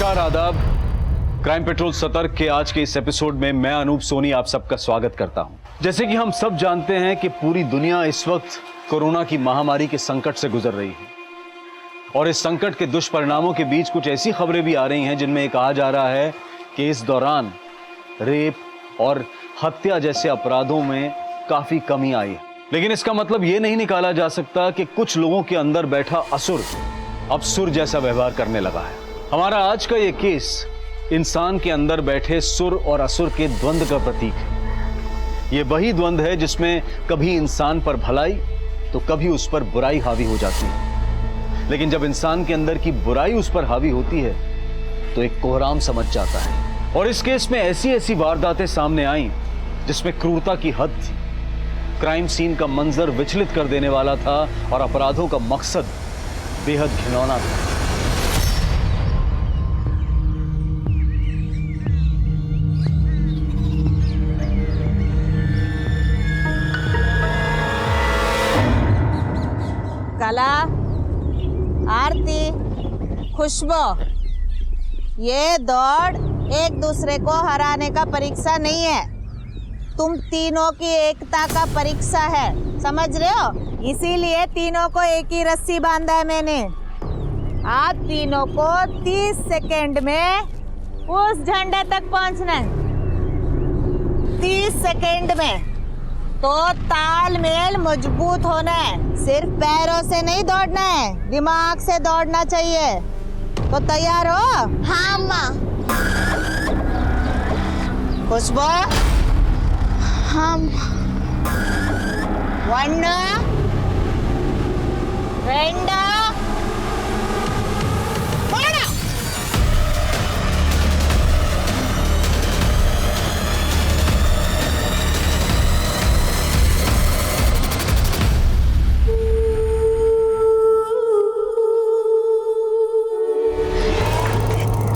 नमस्कार, आदाब। Crime petrol सतर्क के आज के इस एपिसोड में मैं अनूप सोनी आप सबका स्वागत करता हूं। जैसे कि हम सब जानते हैं कि पूरी दुनिया इस वक्त कोरोना की महामारी के संकट से गुजर रही है और इस संकट के दुष्परिणामों के बीच कुछ ऐसी खबरें भी आ रही हैं जिनमें ये कहा जा रहा है कि इस दौरान रेप और हत्या जैसे अपराधों में काफी कमी आई है। लेकिन इसका मतलब ये नहीं निकाला जा सकता कि कुछ लोगों के अंदर बैठा असुर अब सुर जैसा व्यवहार करने लगा है। हमारा आज का ये केस इंसान के अंदर बैठे सुर और असुर के द्वंद्व का प्रतीक है। ये वही द्वंद्व है जिसमें कभी इंसान पर भलाई तो कभी उस पर बुराई हावी हो जाती है। लेकिन जब इंसान के अंदर की बुराई उस पर हावी होती है तो एक कोहराम समझ जाता है। और इस केस में ऐसी ऐसी वारदातें सामने आई जिसमें क्रूरता की हद थी। क्राइम सीन का मंजर विचलित कर देने वाला था और अपराधों का मकसद बेहद घिनौना था। कला, आरती, खुशबू, ये दौड़ एक दूसरे को हराने का परीक्षा नहीं है, तुम तीनों की एकता का परीक्षा है, समझ रहे हो? इसीलिए तीनों को एक ही रस्सी बांधा है मैंने। आप तीनों को 30 सेकंड में उस झंडे तक पहुंचना है। 30 सेकंड में। तो तालमेल मजबूत होना है, सिर्फ पैरों से नहीं दौड़ना है, दिमाग से दौड़ना चाहिए। तो तैयार हो? हाँ माँ। खुशबू? हाँ। 1 2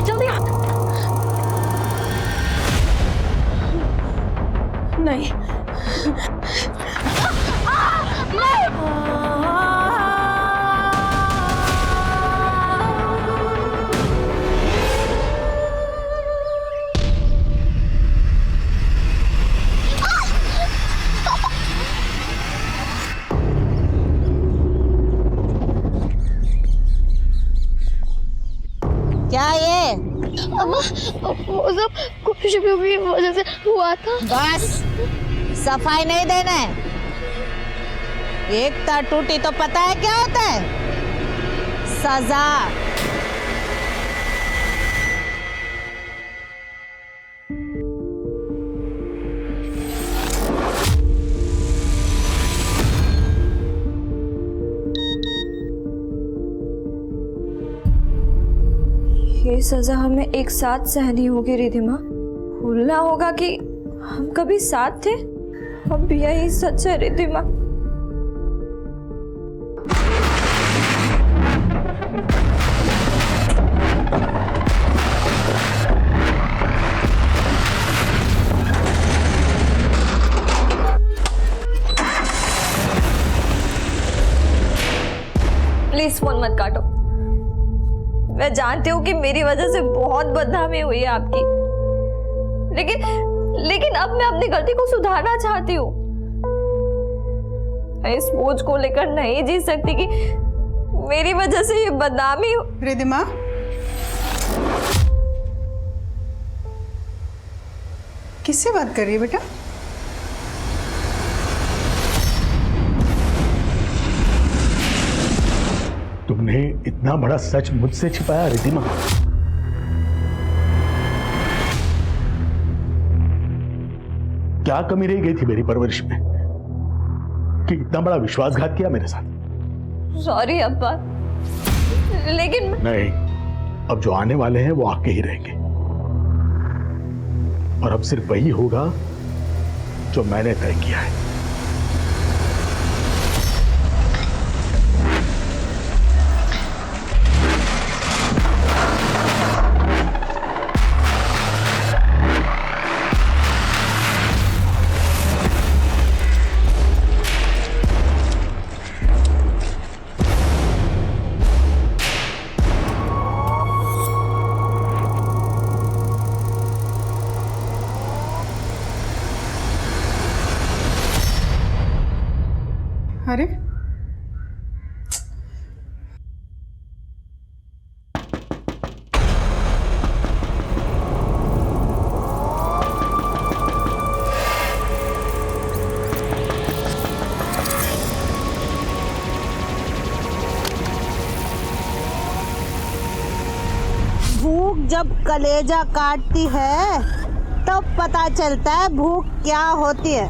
जल्दी आ। नहीं। क्या ये? अम्मा, वो सब खुशबू की वजह से हुआ था। बस सफाई नहीं देना है। एकता टूटी तो पता है क्या होता है? सजा। ये सजा हमें एक साथ सहनी होगी रिधिमा। भूलना होगा कि हम कभी साथ थे। अब यही सच है रिधिमा। प्लीज फोन मत काटो। मैं जानती हूँ कि मेरी वजह से बहुत बदनामी हुई है आपकी, लेकिन अब मैं अपनी गलती को सुधारना चाहती हूँ। मैं इस बोझ को लेकर नहीं जी सकती कि मेरी वजह से ये बदनामी हो। रिधिमा, किससे बात कर रही है बेटा? तुमने इतना बड़ा सच मुझसे छिपाया रिधिमा? क्या कमी रह गई थी मेरी परवरिश में कि इतना बड़ा विश्वासघात किया मेरे साथ? सॉरी अब्बा, लेकिन नहीं, अब जो आने वाले हैं वो आके ही रहेंगे और अब सिर्फ वही होगा जो मैंने तय किया है। अरे भूख जब कलेजा काटती है तब पता चलता है भूख क्या होती है।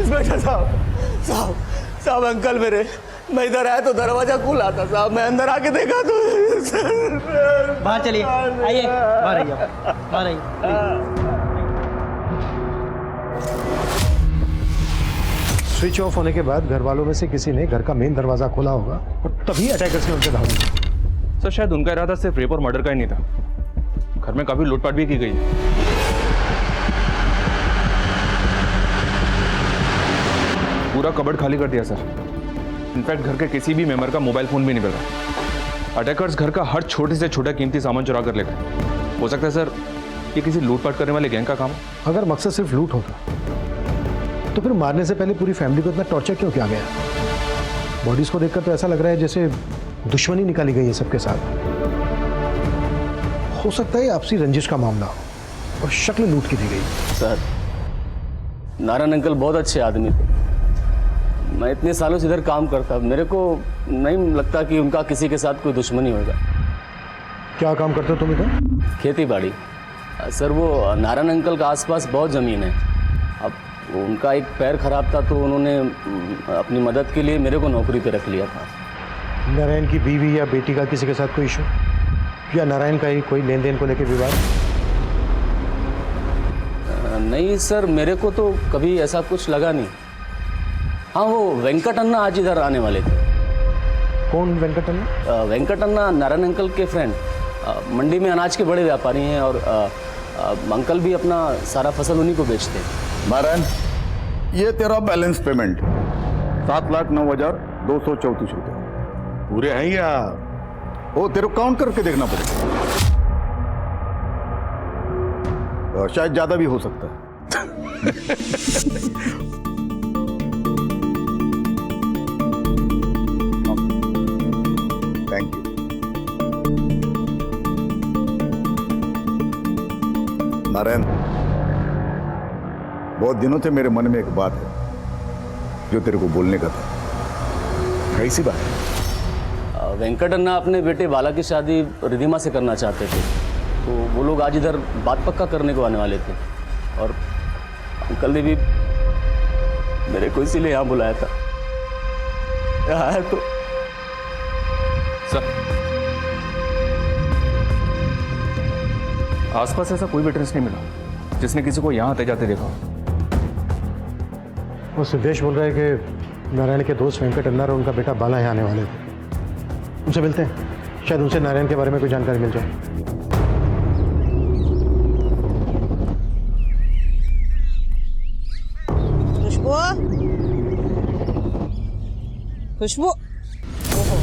इंस्पेक्टर साहब साहब अंकल मेरे, मैं इधर आया तो दरवाजा खुला था साहब, मैं अंदर आके देखा तो बाहर चलिए, आइए बाहर आइए, बाहर आइए। स्विच ऑफ होने के बाद घर वालों में से किसी ने घर का मेन दरवाजा खोला होगा और तभी अटैकर्स ने उनसे धावा। सर शायद उनका इरादा सिर्फ रेप और मर्डर का ही नहीं था, घर में काफी लूटपाट भी की गई है। पूरा कबर्ड खाली कर दिया सर। इनफैक्ट घर के किसी भी मेंबर का मोबाइल फोन भी नहीं मिला। अटैकर्स घर का हर छोटे से छोटा कीमती सामान चुरा कर ले गए। हो सकता है सर ये किसी लूटपाट करने वाले गैंग का काम। अगर मकसद सिर्फ लूट होता तो फिर मारने से पहले पूरी फैमिली को इतना टॉर्चर क्यों किया गया? बॉडीज को देखकर तो ऐसा लग रहा है जैसे दुश्मनी निकाली गई है सबके साथ। हो सकता है आपसी रंजिश का मामला हो और शक्ल लूट की दी गई। सर नारायण अंकल बहुत अच्छे आदमी थे, मैं इतने सालों से इधर काम करता, मेरे को नहीं लगता कि उनका किसी के साथ कोई दुश्मनी होगा। क्या काम करते हो तुम इधर? खेती बाड़ी सर। वो नारायण अंकल का आसपास बहुत ज़मीन है। अब उनका एक पैर खराब था तो उन्होंने अपनी मदद के लिए मेरे को नौकरी पे रख लिया था। नारायण की बीवी या बेटी का किसी के साथ कोई इशू या नारायण का ही कोई लेन देन को लेकर विवाद? नहीं सर, मेरे को तो कभी ऐसा कुछ लगा नहीं। हाँ वो वेंकट अन्ना आज इधर आने वाले थे। कौन वेंकट अन्ना? वेंकट अन्ना नारायण अंकल के फ्रेंड, मंडी में अनाज के बड़े व्यापारी हैं और अंकल भी अपना सारा फसल उन्हीं को बेचते हैं। नारायण, ये तेरा बैलेंस पेमेंट 7,09,234 रुपये पूरे हैं या वो तेरे को काउंट करके देखना पड़ेगा, शायद ज्यादा भी हो सकता है। Thank you. नारायण, बहुत दिनों से मेरे मन में एक बात है जो तेरे को बोलने का था। कैसी बात है? वेंकट अन्ना अपने बेटे बाला की शादी रिधिमा से करना चाहते थे, तो वो लोग आज इधर बात पक्का करने को आने वाले थे और अंकल ने भी मेरे को इसीलिए यहाँ बुलाया था। यहाँ है तो सर आसपास ऐसा कोई विटनेस नहीं मिला जिसने किसी को यहाँ आते जाते देखा। वो सिद्धेश बोल रहा है कि नारायण के दोस्त वेंकट अन्ना और उनका बेटा बाला यहाँ आने वाले थे। उनसे मिलते हैं, शायद उनसे नारायण के बारे में कोई जानकारी मिल जाए। खुशबू, खुशबू, ओहो,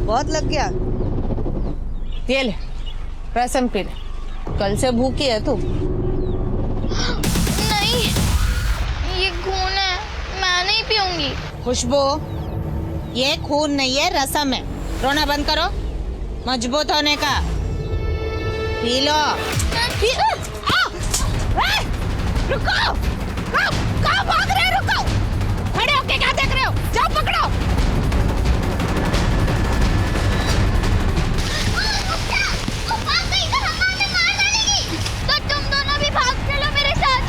बहुत लग गया। ये ले रसम पी ले, कल से भूखी है तू। नहीं, ये खून है, मैं नहीं पीऊंगी। खुशबू, ये खून नहीं है, रसम है। रोना बंद करो, मजबूत होने का। P low. रुको, कहाँ भाग रहे हो? रुको, खड़े होके क्या देख रहे हो? जाओ पकड़ो। तो तुम दोनों भी भाग चलो मेरे साथ।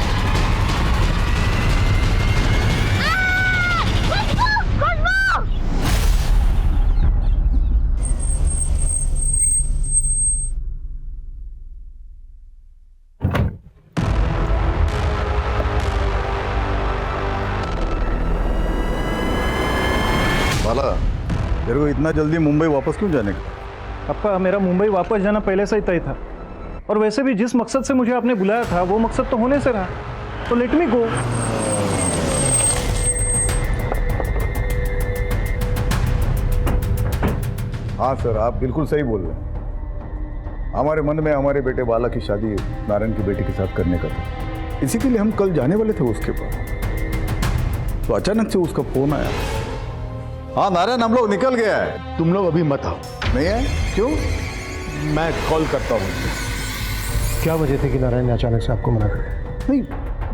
बाला, तेरे को इतना जल्दी मुंबई वापस क्यों जाने का? अप्पा, मेरा मुंबई वापस जाना पहले से ही तय था और वैसे भी जिस मकसद से मुझे आपने बुलाया था वो मकसद तो होने से रहा, तो लेट मी गो। हाँ सर, आप बिल्कुल सही बोल रहे हैं। हमारे मन में हमारे बेटे बाला की शादी नारायण की बेटी के साथ करने का था। इसी के लिए हम कल जाने वाले थे उसके पास, तो अचानक से उसका फोन आया। हाँ नारायण, हम लोग निकल गया है। तुम लोग अभी मत आओ। नहीं है? क्यों? मैं कॉल करता हूँ। क्या वजह थी कि नारायण ने अचानक से आपको मना कर दिया? नहीं,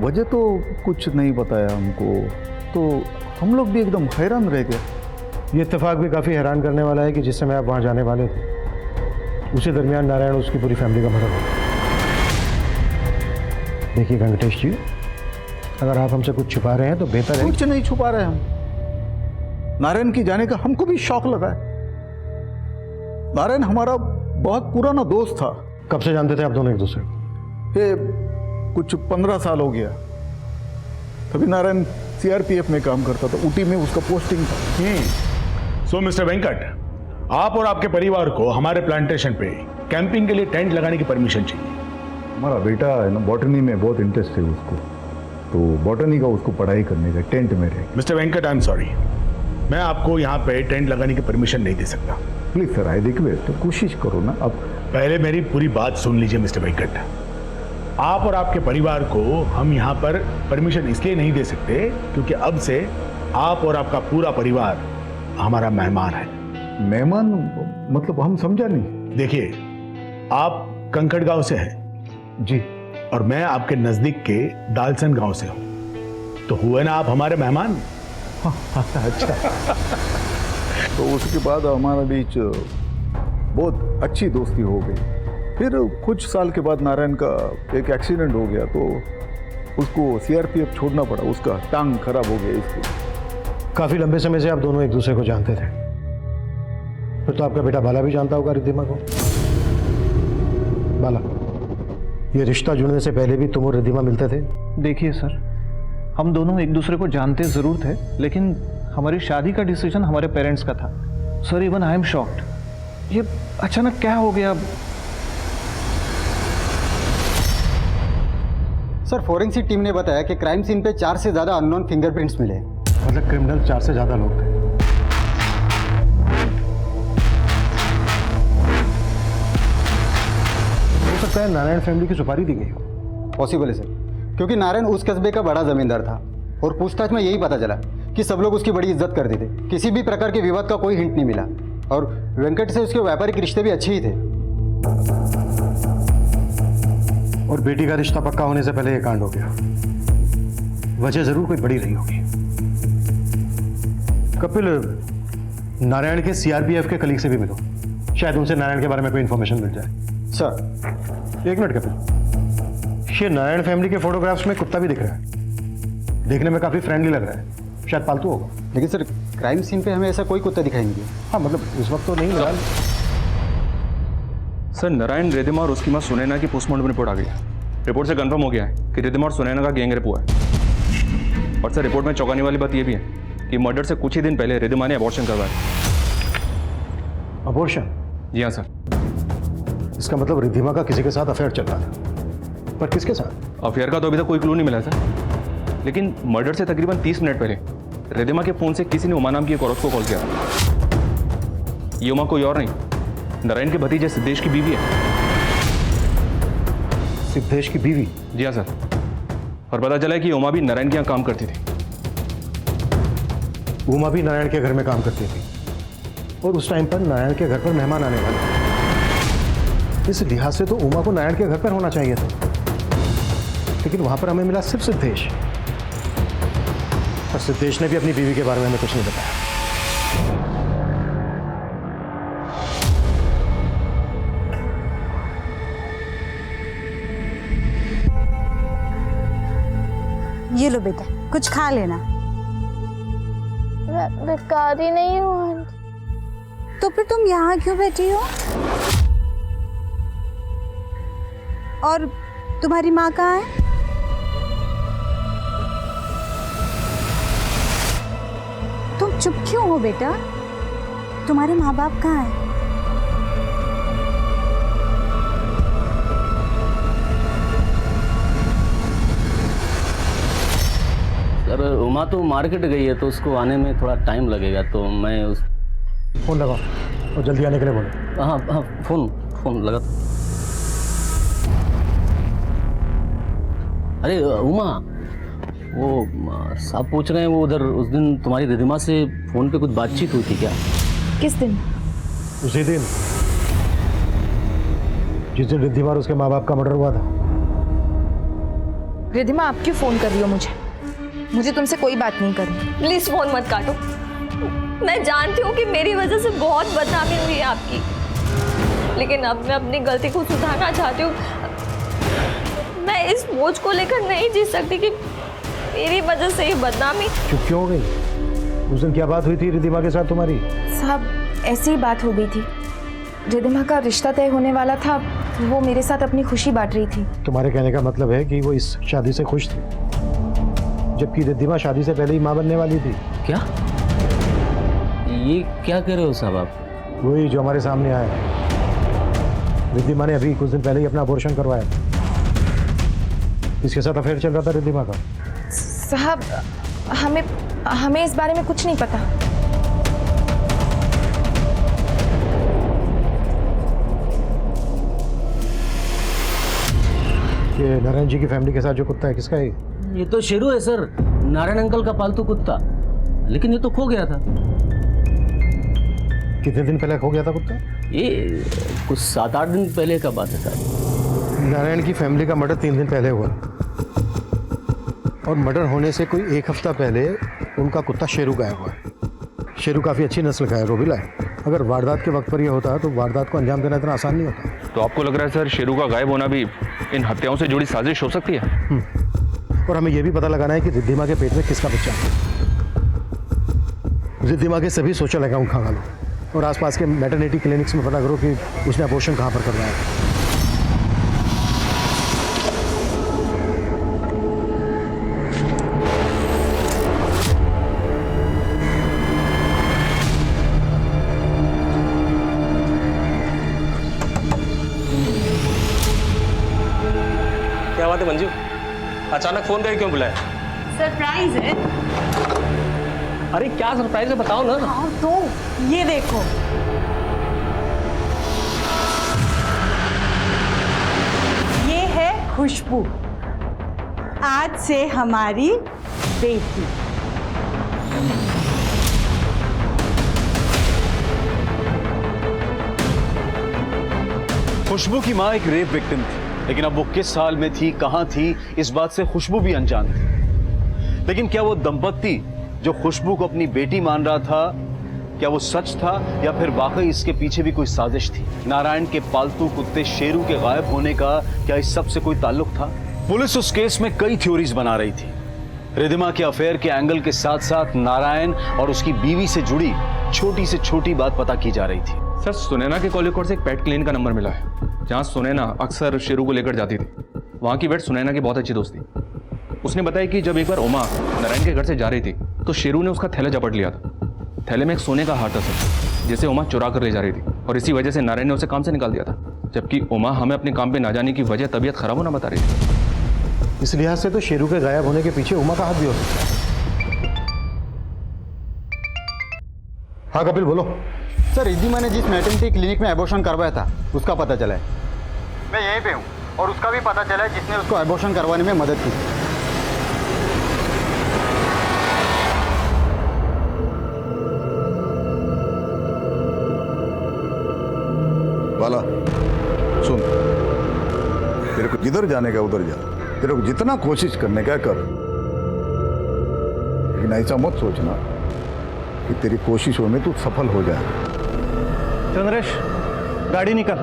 वजह तो कुछ नहीं बताया हमको, तो हम लोग भी एकदम हैरान रह गए। ये इत्तेफाक भी काफ़ी हैरान करने वाला है कि जिस समय आप वहाँ जाने वाले थे उसी दरमियान नारायण उसकी पूरी फैमिली का मर्डर हो गया। देखिए वेंकटेश जी, अगर आप हमसे कुछ छुपा रहे हैं तो बेहतर है। कुछ नहीं छुपा रहे हम। नारायण की जाने का हमको भी शौक लगा है। नारायण हमारा बहुत पुराना दोस्त था। कब से जानते थे आप दोनों एक दूसरे को? ये कुछ 15 साल हो गया। तभी नारायण सीआरपीएफ में काम करता था, ऊटी में उसका पोस्टिंग था। सो मिस्टर वेंकट, आप और आपके परिवार को हमारे प्लांटेशन पे कैंपिंग के लिए टेंट लगाने की परमिशन चाहिए। हमारा बेटा है ना, बॉटनी में बहुत इंटरेस्ट है उसको, तो बॉटनी का उसको पढ़ाई करने का, टेंट में रहे। Mister Venkat, I am sorry, मैं आपको यहाँ पे टेंट लगाने की परमिशन नहीं दे सकता। प्लीज सर, आई रिक्वेस्ट, तो कोशिश करो ना। अब पहले मेरी पूरी बात सुन लीजिए मिस्टर वेंकट। आप और आपके परिवार को हम यहाँ पर परमिशन इसलिए नहीं दे सकते क्योंकि अब से आप और आपका पूरा परिवार हमारा मेहमान है। मेहमान मतलब हम समझा नहीं। देखिए, आप कंकड़ गांव से हैं जी, और मैं आपके नजदीक के दालसन गांव से हूँ, तो हुए ना आप हमारे मेहमान। अच्छा। तो उसके बाद हमारे बीच बहुत अच्छी दोस्ती हो गई। फिर कुछ साल के बाद नारायण का एक एक्सीडेंट हो गया, तो उसको सीआरपीएफ छोड़ना पड़ा, उसका टांग खराब हो गया। इसलिए काफी लंबे समय से आप दोनों एक दूसरे को जानते थे। फिर तो आपका बेटा बाला भी जानता होगा रिद्धिमा को। बाला, ये रिश्ता जुड़ने से पहले भी तुम और रिद्धिमा मिलते थे? देखिए सर, हम दोनों एक दूसरे को जानते ज़रूर थे, लेकिन हमारी शादी का डिसीजन हमारे पेरेंट्स का था। Sir, even I am shocked. ये अचानक क्या हो गया? सर, फोरेंसिक टीम ने बताया कि क्राइम सीन पे 4 से ज़्यादा अननोन फिंगरप्रिंट्स मिले। मतलब क्रिमिनल 4 से ज़्यादा लोग थे। हो सकता है नारायण फैमिली की सुपारी दी गई हो। पॉसिबल है सर, क्योंकि नारायण उस कस्बे का बड़ा जमींदार था और पूछताछ में यही पता चला कि सब लोग उसकी बड़ी इज्जत करते थे। किसी भी प्रकार के विवाद का कोई हिंट नहीं मिला और वेंकट से उसके व्यापारिक रिश्ते भी अच्छे ही थे। और बेटी का रिश्ता पक्का होने से पहले ये कांड हो गया। वजह जरूर कोई बड़ी रही होगी। कपिल, नारायण के सीआरपीएफ के कलीग से भी मिलो, शायद उनसे नारायण के बारे में कोई इंफॉर्मेशन मिल जाए। सर, एक मिनट कपिल, ये नारायण फैमिली के फोटोग्राफ्स में कुत्ता भी दिख रहा है। देखने में काफी फ्रेंडली लग रहा है, शायद पालतू होगा। लेकिन सर, क्राइम सीन पे हमें ऐसा कोई कुत्ता दिखाई नहीं दिया। हाँ, मतलब इस वक्त तो नहीं मिला। सर, नारायण, रिद्धिमा और उसकी मां सुनैना की पोस्टमार्टम रिपोर्ट आ गई है। रिपोर्ट से कंफर्म हो गया है कि रिद्धिमा और सुनैना का गैंग रेप हुआ है। और सर, रिपोर्ट में चौंकाने वाली बात यह भी है कि मर्डर से कुछ ही दिन पहले रिद्धिमा ने अबॉर्शन करवाया। अबॉर्शन? जी हाँ सर। इसका मतलब रिद्धिमा का किसी के साथ अफेयर चल रहा था, पर किसके साथ? अफेयर का तो अभी तक कोई क्लू नहीं मिला सर, लेकिन मर्डर से तकरीबन 30 मिनट पहले रिद्धिमा के फोन से किसी ने उमा नाम की एक औरत को कॉल किया था। ये उमा कोई और नहीं, नारायण के भतीजे सिद्धेश की बीवी है। सिद्धेश की बीवी? जी हाँ सर। और पता चला है कि उमा भी नारायण के यहाँ काम करती थी। उमा भी नारायण के घर में काम करती थी और उस टाइम पर नारायण के घर पर मेहमान आने वाले। इस लिहाज से तो उमा को नारायण के घर पर होना चाहिए था, लेकिन वहां पर हमें मिला सिर्फ सिद्धेश। और सिद्धेश ने भी अपनी बीवी के बारे में हमें कुछ नहीं बताया। ये लो बेटा, कुछ खा लेना। मैं भिखारी नहीं हूँ आंटी। तो फिर तुम यहाँ क्यों बैठी हो? और तुम्हारी माँ कहाँ है? तुम चुप क्यों हो बेटा? तुम्हारे माँ बाप कहाँ हैं? सर, उमा तो मार्केट गई है, तो उसको आने में थोड़ा टाइम लगेगा, तो मैं फोन लगाओ और जल्दी आने के लिए बोलो। हाँ हाँ, फोन लगा। अरे उमा, वो साहब पूछ रहे हैं वो उधर उस दिन तुम्हारी रिधिमा से फोन पे कुछ बातचीत हुई थी क्या? किस दिन? उसी दिन जिस दिन रिद्धिमा और उसके माँ बाप का मर्डर हुआ था। रिद्धिमा, आप क्यों फोन कर रही हो मुझे तुमसे कोई बात नहीं करनी। प्लीज फोन मत काटो। मैं जानती हूँ कि मेरी वजह से बहुत बदनामी हुई है आपकी, लेकिन अब मैं अपनी गलती को सुधारना चाहती हूँ। मैं इस बोझ को लेकर नहीं जी सकती कि मेरी वजह से ये बदनामी। चुप क्यों हो गई? उस दिन क्या बात हुई थी रिद्धिमा के साथ तुम्हारी? साहब, ऐसी ही बात हो गई थी। रिद्धिमा का रिश्ता तय होने वाला था, वो मेरे साथ अपनी खुशी बांट रही थी। तुम्हारे कहने का मतलब है कि वो इस शादी से खुश थी, जबकि रिद्धिमा शादी से पहले ही माँ बनने वाली थी। क्या ये क्या कह रहे हो साहब आप? वही जो हमारे सामने आया। रिद्धिमा ने अभी कुछ दिन पहले ही अपना अबॉर्शन करवाया। इसके साथ अफेयर चल रहा था रिद्धिमा का। साहब, हमें इस बारे में कुछ नहीं पता। ये नारायण जी की फैमिली के साथ जो कुत्ता है, किसका है? ये तो शेरू है सर, नारायण अंकल का पालतू कुत्ता, लेकिन ये तो खो गया था। कितने दिन पहले खो गया था कुत्ता? ये कुछ 7-8 दिन पहले का बात है सर। नारायण की फैमिली का मर्डर 3 दिन पहले हुआ, और मर्डर होने से कोई 1 हफ्ता पहले उनका कुत्ता शेरू गायब हुआ है। शेरू काफ़ी अच्छी नस्ल का है, रोबिला है। अगर वारदात के वक्त पर यह होता तो वारदात को अंजाम देना इतना आसान नहीं होता। तो आपको लग रहा है सर शेरू का गायब होना भी इन हत्याओं से जुड़ी साजिश हो सकती है? और हमें यह भी पता लगाना है कि रिद्धिमा के पेट में किसका बच्चा है। रिद्धिमा के सभी सोशल अकाउंट खंगालो और आसपास के मैटरनिटी क्लिनिक्स में पता करो कि उसने अबॉर्शन कहाँ पर करवाया है। क्या बात है मंजू, अचानक फोन करके क्यों बुलाया? सरप्राइज है। अरे क्या सरप्राइज है बताओ ना। हाँ तो ये देखो, ये है खुशबू, आज से हमारी बेटी। खुशबू की माँ एक रेप विक्टिम थी, लेकिन अब वो किस हाल में थी, कहां थी, इस बात से खुशबू भी अनजान थी। लेकिन क्या वो दंपत्ति जो खुशबू को अपनी बेटी मान रहा था, क्या वो सच था या फिर वाकई इसके पीछे भी कोई साजिश थी? नारायण के पालतू कुत्ते शेरू के गायब होने का क्या इस सब से कोई ताल्लुक था? पुलिस उस केस में कई थ्योरीज बना रही थी। रिद्धिमा के अफेयर के एंगल के साथ साथ नारायण और उसकी बीवी से जुड़ी छोटी से छोटी बात पता की जा रही थी। सर सुनैना के कॉल रिकॉर्ड से एक पेट क्लिनिक का नंबर मिला है, जहाँ सुनैना अक्सर शेरू को लेकर जाती थी। वहाँ की वेट सुनैना की बहुत अच्छी दोस्त थी। उसने बताया कि जब एक बार उमा नारायण के घर से जा रही थी तो शेरू ने उसका थैला झपट लिया था। थैले में एक सोने का हार था सर, जिसे उमा चुरा कर ले जा रही थी, और इसी वजह से नारायण ने उसे काम से निकाल दिया था। जबकि उमा हमें अपने काम पे ना जाने की वजह तबीयत खराब होना बता रही थी। इस लिहाज से तो शेरू के गायब होने के पीछे उमा का हाथ भी हो सकता है। हाँ कपिल बोलो। सर, रिद्धिमा ने जिस मैटरनिटी क्लिनिक में एबॉर्शन करवाया था उसका पता चला है। मैं यहीं पे हूँ, और उसका भी पता चला है जिसने उसको एबॉर्शन करवाने में मदद की। बाला सुन, तेरे को जिधर जाने का उधर जा, तेरे को जितना कोशिश करने का कर, लेकिन ऐसा मत सोचना कि तेरी कोशिशों में तू सफल हो जाए। चंद्रेश, गाड़ी निकल,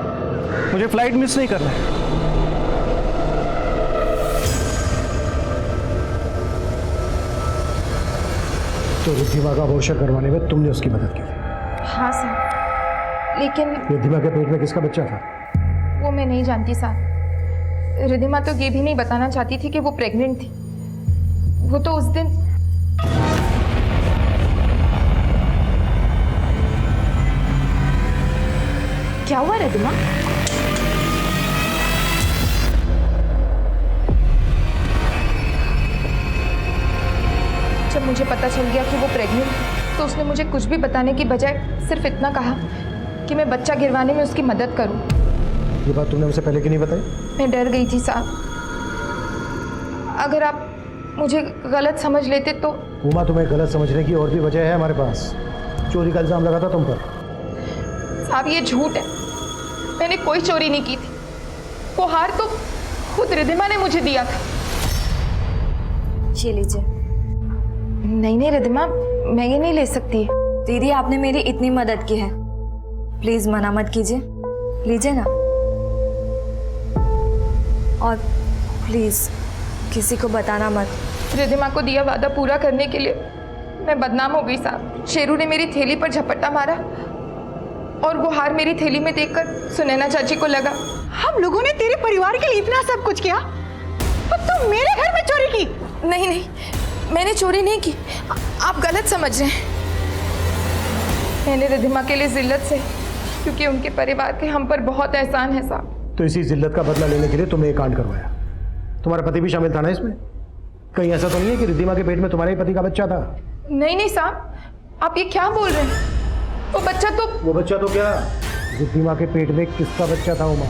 मुझे फ्लाइट मिस नहीं करना है। तो रिद्धिमा का अबॉर्शन करवाने में तुमने उसकी मदद की? हाँ सर, लेकिन रिद्धिमा के पेट में किसका बच्चा था? वो मैं नहीं जानती साहब। रिद्धिमा तो ये भी नहीं बताना चाहती थी कि वो प्रेग्नेंट थी। वो तो उस दिन क्या हुआ रिद्धिमा? जब मुझे पता चल गया कि वो प्रेग्नेंट, तो उसने मुझे कुछ भी बताने की बजाय सिर्फ इतना कहा कि मैं बच्चा गिरवाने में उसकी मदद करूं। ये बात तुमने मुझसे पहले क्यों नहीं बताई? मैं डर गई थी साहब। अगर आप मुझे गलत समझ लेते तो। उमा, तुम्हें गलत समझने की और भी वजह है हमारे पास। चोरी का इल्जाम लगा था तुम पर। साहब ये झूठ है, मैंने कोई चोरी नहीं की थी। वो हार तो खुद रिधिमा ने मुझे दिया था। ये लीजिए। नहीं रिधिमा, मैं ये नहीं ले सकती। दीदी आपने मेरी इतनी मदद की है, प्लीज मना मत कीजिए, लीजिए ना। और प्लीज किसी को बताना मत। रिधिमा को दिया वादा पूरा करने के लिए मैं बदनाम हो गई साहब। शेरू ने मेरी थैली पर झपट्टा मारा और वो हार मेरी थैली में देखकर सुनैना चाची को लगा। हम लोगों ने तेरे परिवार के लिए इतना सब कुछ किया और तुम मेरे घर में चोरी की? नहीं, मैंने चोरी नहीं की, आप गलत समझ रहे हैं। मैंने रिधिमा के लिए जिल्लत से, क्योंकि उनके परिवार के हम पर बहुत एहसान है साहब। तो इसी जिल्लत का बदला लेने के लिए तुम्हें एक कांड करवाया। तुम्हारा पति भी शामिल था ना इसमें? कहीं ऐसा तो नहीं है कि रिद्धिमा के पेट में तुम्हारे ही पति का बच्चा था? नहीं साहब, आप ये क्या बोल रहे हैं? वो बच्चा तो क्या? रिद्धिमा के पेट में किसका बच्चा था उमा?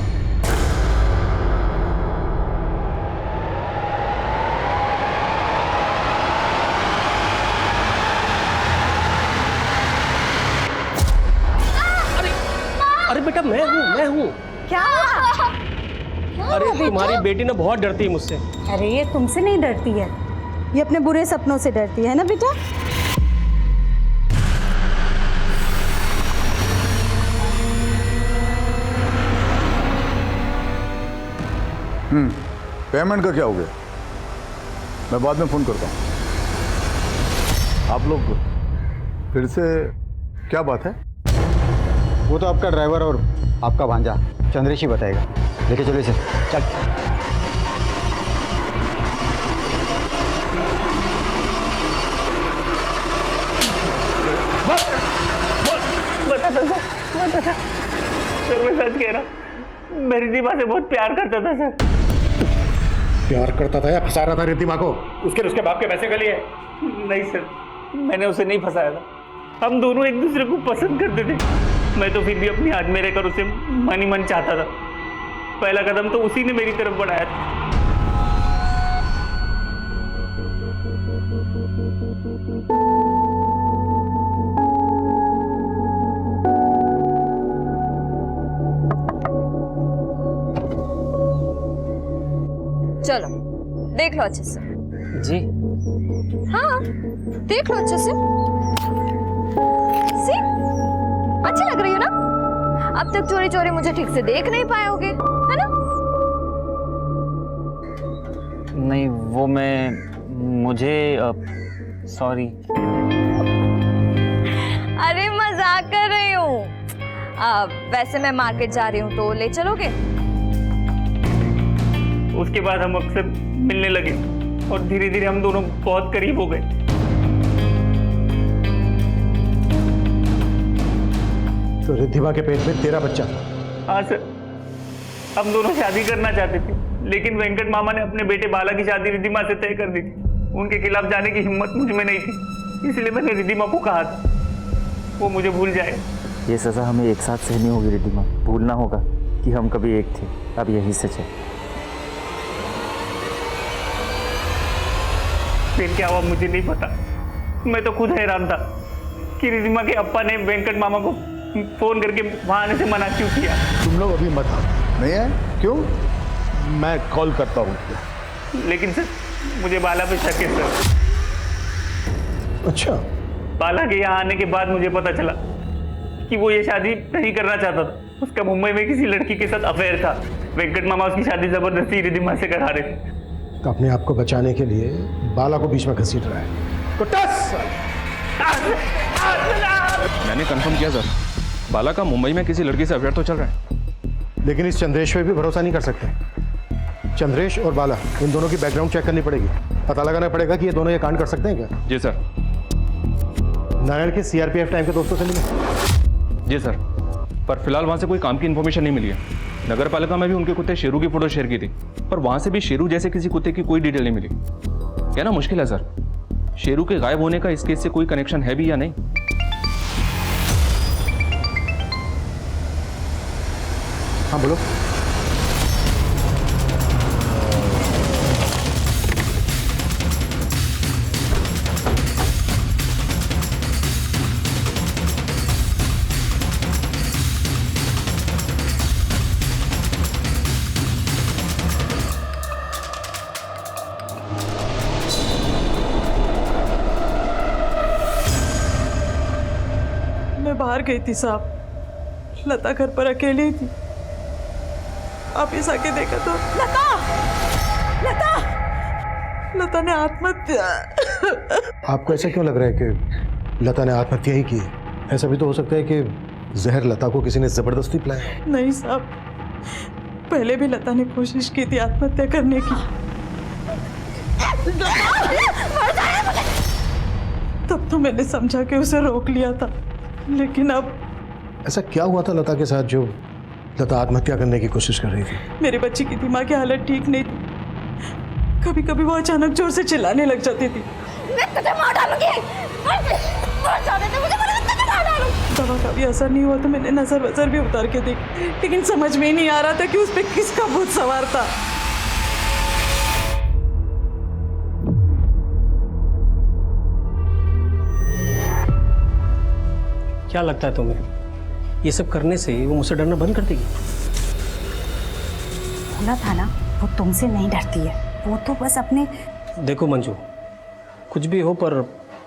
अरे बेटा मैं हूँ। क्या? अरे तुम्हारी बेटी ना बहुत डरती है मुझसे। अरे ये तुमसे नहीं डरती है, ये अपने बुरे सपनों से डरती है ना बेटा। पेमेंट का क्या हो गया? मैं बाद में फोन करता हूँ। आप लोग फिर से क्या बात है? वो तो आपका ड्राइवर और आपका भांजा चंद्रेश ही बताएगा। लेके चलो इसे। चल। सर मैं सच कह रहा, मैं रिद्धिमा से बहुत प्यार करता था सर। प्यार करता था या फंसा रहा था रिद्धिमा को? उसके बाप के पैसे के लिए? नहीं सर, मैंने उसे नहीं फंसाया था। हम दोनों एक दूसरे को पसंद करते थे। मैं तो फिर भी अपनी हाथ में रहकर उसे मन ही मन चाहता था। पहला कदम तो उसी ने मेरी तरफ बढ़ाया था। चलो देख लो अच्छे से। जी हाँ देख लो अच्छे से। सी अच्छी लग रही है ना? अब तक चोरी चोरी मुझे ठीक से देख नहीं पाए होगे, है ना? नहीं वो मुझे सॉरी। अरे मजाक कर रही हूँ। वैसे मैं मार्केट जा रही हूँ तो ले चलोगे? उसके बाद हम अक्सर मिलने लगे और धीरे धीरे हम दोनों बहुत करीब हो गए। तो रिद्धिमा के पेट में तेरा बच्चा था? हाँ सर, हम दोनों शादी करना चाहते थे, लेकिन वेंकट मामा ने अपने बेटे बाला की शादी रिद्धिमा से तय कर दी थी। उनके खिलाफ जाने की हिम्मत मुझ में नहीं थी, इसलिए मैंने रिद्धिमा को कहा था वो मुझे भूल जाए। ये सज़ा हमें एक साथ सहनी होगी रिद्धिमा। भूलना होगा कि हम कभी एक थे। अब यही सच है। फिर क्या हुआ मुझे नहीं पता। मैं तो खुद हैरान था कि रिद्धिमा के अप्पा ने वेंकट मामा को फोन करके वहां आने से मना क्यों किया। तुम लोग अभी मत आओ। नहीं है? क्यों? मैं कॉल करता हूँ। लेकिन सर मुझे बाला पे शक है सर। अच्छा। बाला के यहाँ आने के बाद मुझे पता चला कि वो ये शादी नहीं करना चाहता था। उसका मुंबई में किसी लड़की के साथ अफेयर था। वेंकट मामा उसकी शादी जबरदस्ती रिद्धिमा से करा रहे थे। तो अपने आप को बचाने के लिए बाला को बीच में घसीट रहा है। मैंने कंफर्म किया सर, बाला का मुंबई में किसी लड़की से अफेयर तो चल रहा है। लेकिन इस चंद्रेश पे भी भरोसा नहीं कर सकते। चंद्रेश और बाला इन दोनों की बैकग्राउंड चेक करनी पड़ेगी। पता लगाना पड़ेगा कि ये दोनों ये कांड कर सकते हैं क्या। जी सर। नारायण के सीआरपीएफ टाइम के दोस्तों से मिले? जी सर, पर फिलहाल वहाँ से कोई काम की इन्फॉर्मेशन नहीं मिली है। नगर पालिका में भी उनके कुत्ते शेरू की फोटो शेयर की थी, पर वहाँ से भी शेरू जैसे किसी कुत्ते की कोई डिटेल नहीं मिली। कहना मुश्किल है सर, शेरू के गायब होने का इस केस से कोई कनेक्शन है भी या नहीं। हाँ बोलो। बाहर गई थी साहब। लता घर पर अकेली थी। आप इस आके देखा तो लता लता लता ने आत्महत्या। आपको ऐसा क्यों लग रहा है कि लता ने आत्महत्या ही की है? ऐसा भी तो हो सकता है कि जहर लता को किसी ने जबरदस्ती पिलाया। नहीं साहब, पहले भी लता ने कोशिश की थी आत्महत्या करने की। तब तो मैंने समझा कि उसे रोक लिया था, लेकिन अब ऐसा क्या हुआ था लता के साथ जो लता आत्महत्या करने की कोशिश कर रही थी? मेरे बच्चे की दिमागी हालत ठीक नहीं थी। कभी कभी वो अचानक जोर से चिल्लाने लग जाती थी। मैं तुझे मार डालूंगी। बहुत ज्यादा थे, मुझे बोला तुझे मार डालूंगी। दवा का भी असर नहीं हुआ तो मैंने नजर वजर भी उतार के देखी, लेकिन समझ में ही नहीं आ रहा था कि उस पे किसका भूत सवार था। क्या लगता है तुम्हें, ये सब करने से वो मुझसे डरना बंद कर देगी? बोला था ना, वो तुमसे नहीं डरती है, वो तो बस अपने। देखो मंजू, कुछ भी हो पर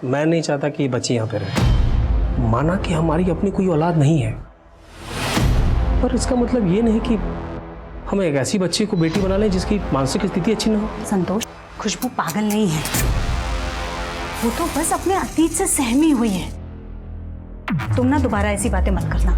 मैं नहीं चाहता कि ये बच्ची यहाँ पे रहे। माना कि हमारी अपनी कोई औलाद नहीं है, पर इसका मतलब ये नहीं कि हम एक ऐसी बच्ची को बेटी बना लें जिसकी मानसिक स्थिति अच्छी ना हो। संतोष, खुशबू पागल नहीं है, वो तो बस अपने अतीत से सहमी हुई है। तुम ना दोबारा ऐसी बातें मत करना।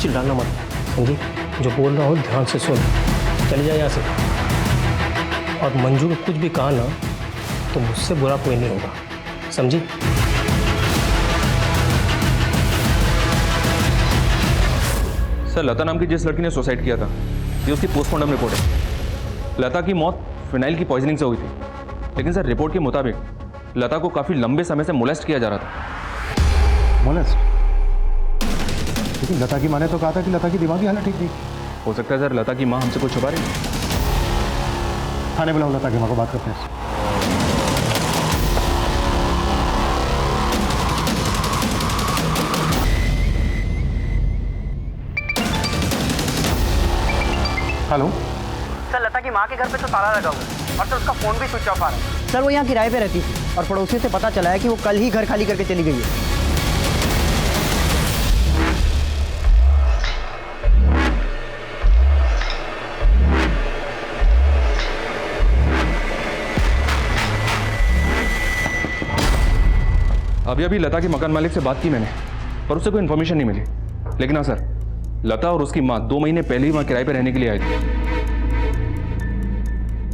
चिल्लाना मत, समझी? जो बोल रहा हो ध्यान से सुन। चले जाए यहाँ से। और मंजू को कुछ भी कहा ना तो मुझसे बुरा कोई नहीं होगा, समझी? सर, लता नाम की जिस लड़की ने सुसाइड किया था, ये उसकी पोस्टमार्टम रिपोर्ट है। लता की मौत फिनाइल की पॉइजनिंग से हुई थी, लेकिन सर रिपोर्ट के मुताबिक लता को काफी लंबे समय से मोलेस्ट किया जा रहा था। मोलेस्ट? लेकिन लता की माँ ने तो कहा था कि लता की दिमागी हालत ठीक थी। हो सकता है सर लता की माँ हमसे कुछ छुपा रही है। थाने बुलाओ लता की माँ को, बात करते हैं। हेलो सर, लता की माँ के घर पे तो ताला लगा हुआ है और सर उसका फोन भी स्विच ऑफ आ रहा है। सर वो यहाँ किराए पे रहती थी और पड़ोसी से पता चला है कि वो कल ही घर खाली करके चली गई है। अभी अभी लता के मकान मालिक से बात की मैंने, पर उससे कोई इन्फॉर्मेशन नहीं मिली। लेकिन हाँ सर, लता और उसकी माँ 2 महीने पहले ही वहाँ किराए पे रहने के लिए आए थे।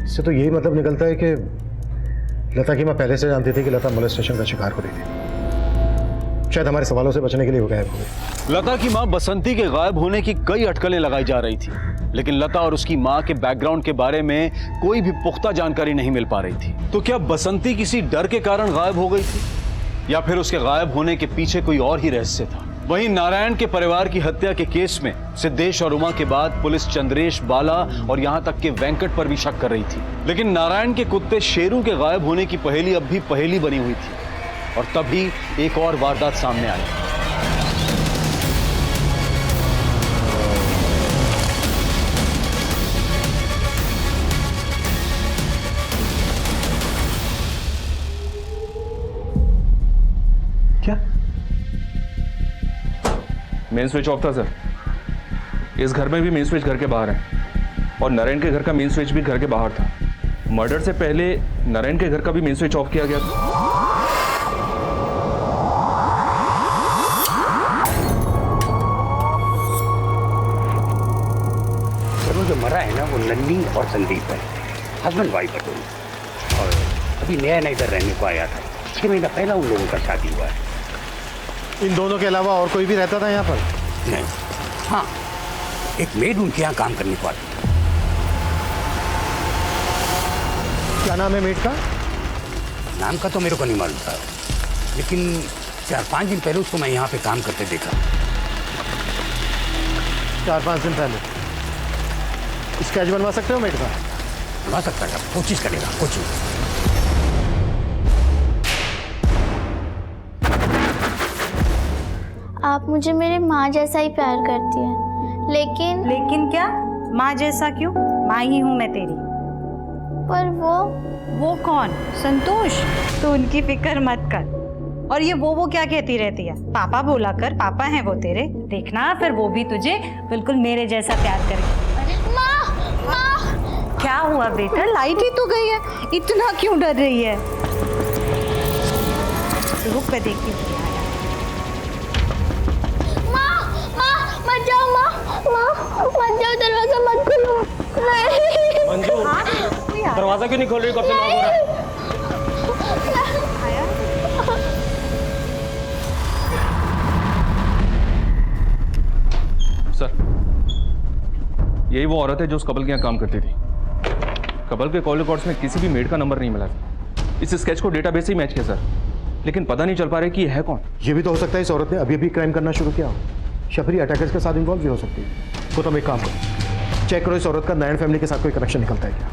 इससे तो यही मतलब निकलता है कि लता की माँ पहले से जानती थी कि लता मोलेस्टेशन का शिकार हो रही थी। शायद हमारे सवालों से बचने के लिए वो गायब हो गई। लता की माँ बसंती के गायब होने की कई अटकलें लगाई जा रही थी, लेकिन लता और उसकी माँ के बैकग्राउंड के बारे में कोई भी पुख्ता जानकारी नहीं मिल पा रही थी। तो क्या बसंती किसी डर के कारण गायब हो गई थी, या फिर उसके गायब होने के पीछे कोई और ही रहस्य था? वहीं नारायण के परिवार की हत्या के केस में सिद्धेश और उमा के बाद पुलिस चंद्रेश, बाला और यहां तक के वेंकट पर भी शक कर रही थी। लेकिन नारायण के कुत्ते शेरू के गायब होने की पहेली अब भी पहेली बनी हुई थी, और तभी एक और वारदात सामने आई। क्या? मेन स्विच ऑफ था सर। इस घर में भी मेन स्विच घर के बाहर है, और नारायण के घर का मेन स्विच भी घर के बाहर था। मर्डर से पहले नारायण के घर का भी मेन स्विच ऑफ किया गया था। सर, वो जो मरा है ना, वो नन्नी और संदीप है, हस्बैंड वाइफ है दोनों। और अभी नया नया इधर रहने को आया था, 6 महीना पहला उन लोगों का शादी हुआ है। इन दोनों के अलावा और कोई भी रहता था यहाँ पर? नहीं। हाँ, एक मेड उनके यहाँ काम करने को आती है। क्या नाम है मेड का? नाम का तो मेरे को नहीं मालूम था, लेकिन 4-5 दिन पहले उसको मैं यहाँ पे काम करते देखा। 4-5 दिन पहले? स्केच बनवा सकते हो मेड का? बनवा सकता था, कोशिश करेगा, कोशिश। आप मुझे मेरी माँ जैसा ही प्यार करती हैं, लेकिन क्या? माँ जैसा क्यों? माँ ही हूँ मैं तेरी। पर वो कौन? संतोष। तो उनकी फिक्र मत कर। और ये वो क्या कहती रहती है? पापा बोला कर, पापा हैं वो तेरे। देखना फिर वो भी तुझे बिल्कुल मेरे जैसा प्यार करेगी। माँ! क्या हुआ बेटा? लाइट ही तो गई है, इतना क्यों डर रही है? रुक कर देखती हूँ। मत जाओ माँ, मत जाओ, दरवाजा मत खोलो। मंजू, दरवाजा क्यों नहीं खोल रही? कब से लॉक हो रहा है? सर, यही वो औरत है जो उस कपल के यहाँ काम करती थी। कपल के कॉल रिकॉर्ड्स में किसी भी मेड का नंबर नहीं मिला था। इस स्केच को डेटाबेस से ही मैच किया सर, लेकिन पता नहीं चल पा रहा कि ये है कौन। ये भी तो हो सकता है इस औरत ने अभी क्राइम करना शुरू किया हो। शबरी अटैकर्स के साथ इन्वॉल्व भी हो सकती है। तो तुम एक काम करो, चेक करो इस औरत का नारायण फैमिली के साथ कोई कनेक्शन निकलता है क्या।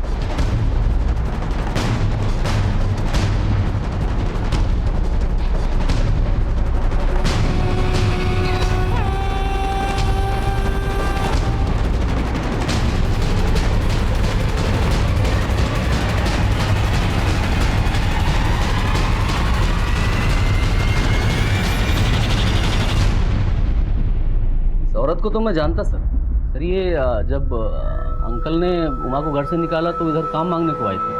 औरत को तो मैं जानता सर। ये जब अंकल ने उमा को घर से निकाला तो इधर काम मांगने को आई थी।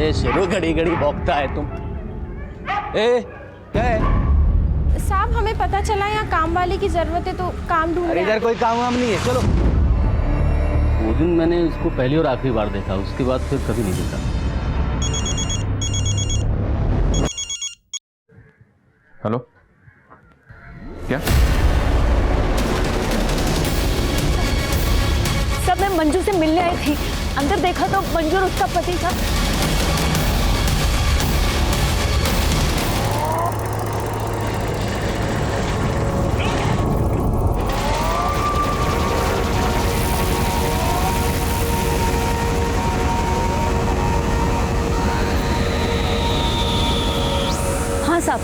ए शेरू, घड़ी घड़ी भौंकता है तुम। क्या है? साहब, हमें पता चला यहाँ काम वाले की जरूरत है तो काम ढूंढ रहे हैं। इधर कोई काम वाम नहीं है, चलो। वो दिन मैंने इसको पहली और आखिरी बार देखा, उसके बाद फिर कभी नहीं देखा। हेलो, क्या? सब मैं मंजू से मिलने आई थी। अंदर देखा तो मंजू और उसका पति था। हाँ साहब,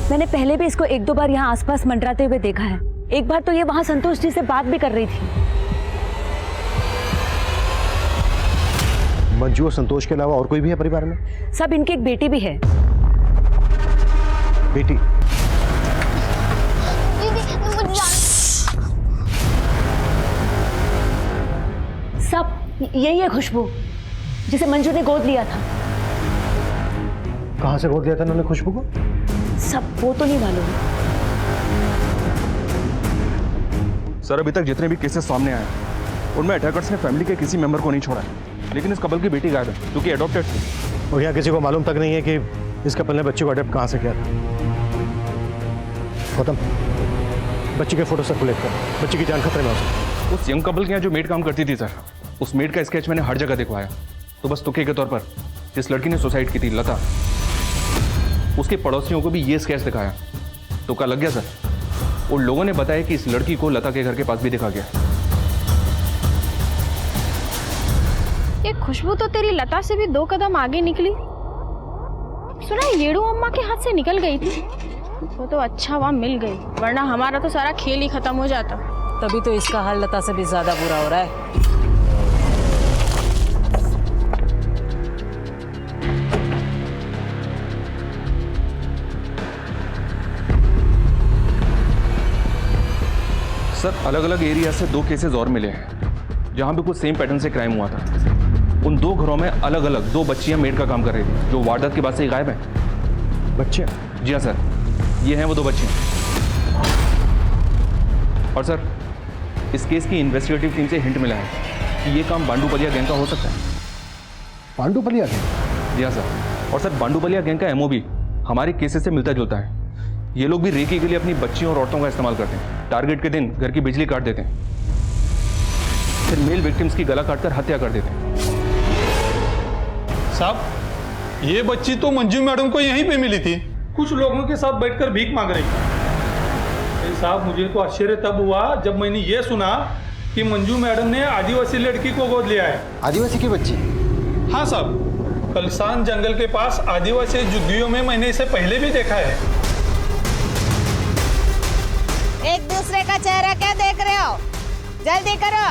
मैंने पहले भी इसको एक दो बार यहाँ आसपास मंडराते हुए देखा है। एक बार तो ये वहाँ संतोष जी से बात भी कर रही थी। मंजू और संतोष के अलावा और कोई भी है परिवार में? सब इनकी एक बेटी भी है। बेटी? सब यही है खुशबू, जिसे मंजू ने गोद लिया था। कहाँ से गोद लिया था उन्होंने खुशबू को? सब वो तो नहीं मालूम। सर, अभी तक जितने भी केसेस सामने आए उनमें अटैकर्स ने फैमिली के किसी मेंबर को नहीं छोड़ा है, लेकिन इस कपल की बेटी गायब है, क्योंकि अडॉप्टेड थी। और यहाँ किसी को मालूम तक नहीं है कि इस कपल ने बच्चे को अडॉप्ट कहाँ से किया था। गौतम, बच्ची के फोटो सर्कुलेट कर, बच्ची की जान खतरे में हो सकती है। उस यंग कपल के यहाँ जो मेड काम करती थी सर, उस मेड का स्केच मैंने हर जगह दिखवाया। तो बस तुक्के के तौर पर जिस लड़की ने सुसाइड की थी, लता, उसके पड़ोसियों को भी ये स्केच दिखाया। तुक्का लग गया सर। उन लोगों ने बताया कि इस लड़की को लता के घर के पास भी दिखा गया। ये खुशबू तो तेरी लता से भी 2 कदम आगे निकली। सुना येड़ू अम्मा के हाथ से निकल गई थी, वो तो अच्छा वहाँ मिल गई, वरना हमारा तो सारा खेल ही खत्म हो जाता। तभी तो इसका हाल लता से भी ज्यादा बुरा हो रहा है। सर, अलग अलग एरिया से 2 केसेस और मिले हैं जहां पे कुछ सेम पैटर्न से क्राइम हुआ था। उन 2 घरों में अलग अलग 2 बच्चियां मेड का काम कर रही थी, जो वारदात के बाद से ही गायब है। बच्चियां? जी हाँ सर, ये हैं वो 2 बच्चियां। और सर, इस केस की इन्वेस्टिगेटिव टीम से हिंट मिला है कि ये काम बांडूपलिया गैंग का हो सकता है। बांडूपलिया गैंग? जी हाँ सर। और सर, बांडूपलिया गैंग का एमओ भी हमारे केसेस से मिलता जुलता है। ये लोग भी रेकी के लिए अपनी बच्चियों और औरतों का इस्तेमाल करते हैं। टारगेट के दिन घर की बिजली काट देते हैं, फिर मेल विक्टिम्स की गला काटकर हत्या कर देते हैं। साहब, ये बच्ची तो मंजू मैडम को यहीं पे मिली थी, कुछ लोगों के साथ बैठकर भीख मांग रही थी। साहब, मुझे तो आश्चर्य तब हुआ जब मैंने ये सुना कि मंजू मैडम ने आदिवासी लड़की को गोद लिया है। आदिवासी की बच्ची? हाँ साहब, कलसान जंगल के पास आदिवासी झुग्गियों में मैंने इसे पहले भी देखा है। एक दूसरे का चेहरा क्या देख रहे हो? जल्दी करो।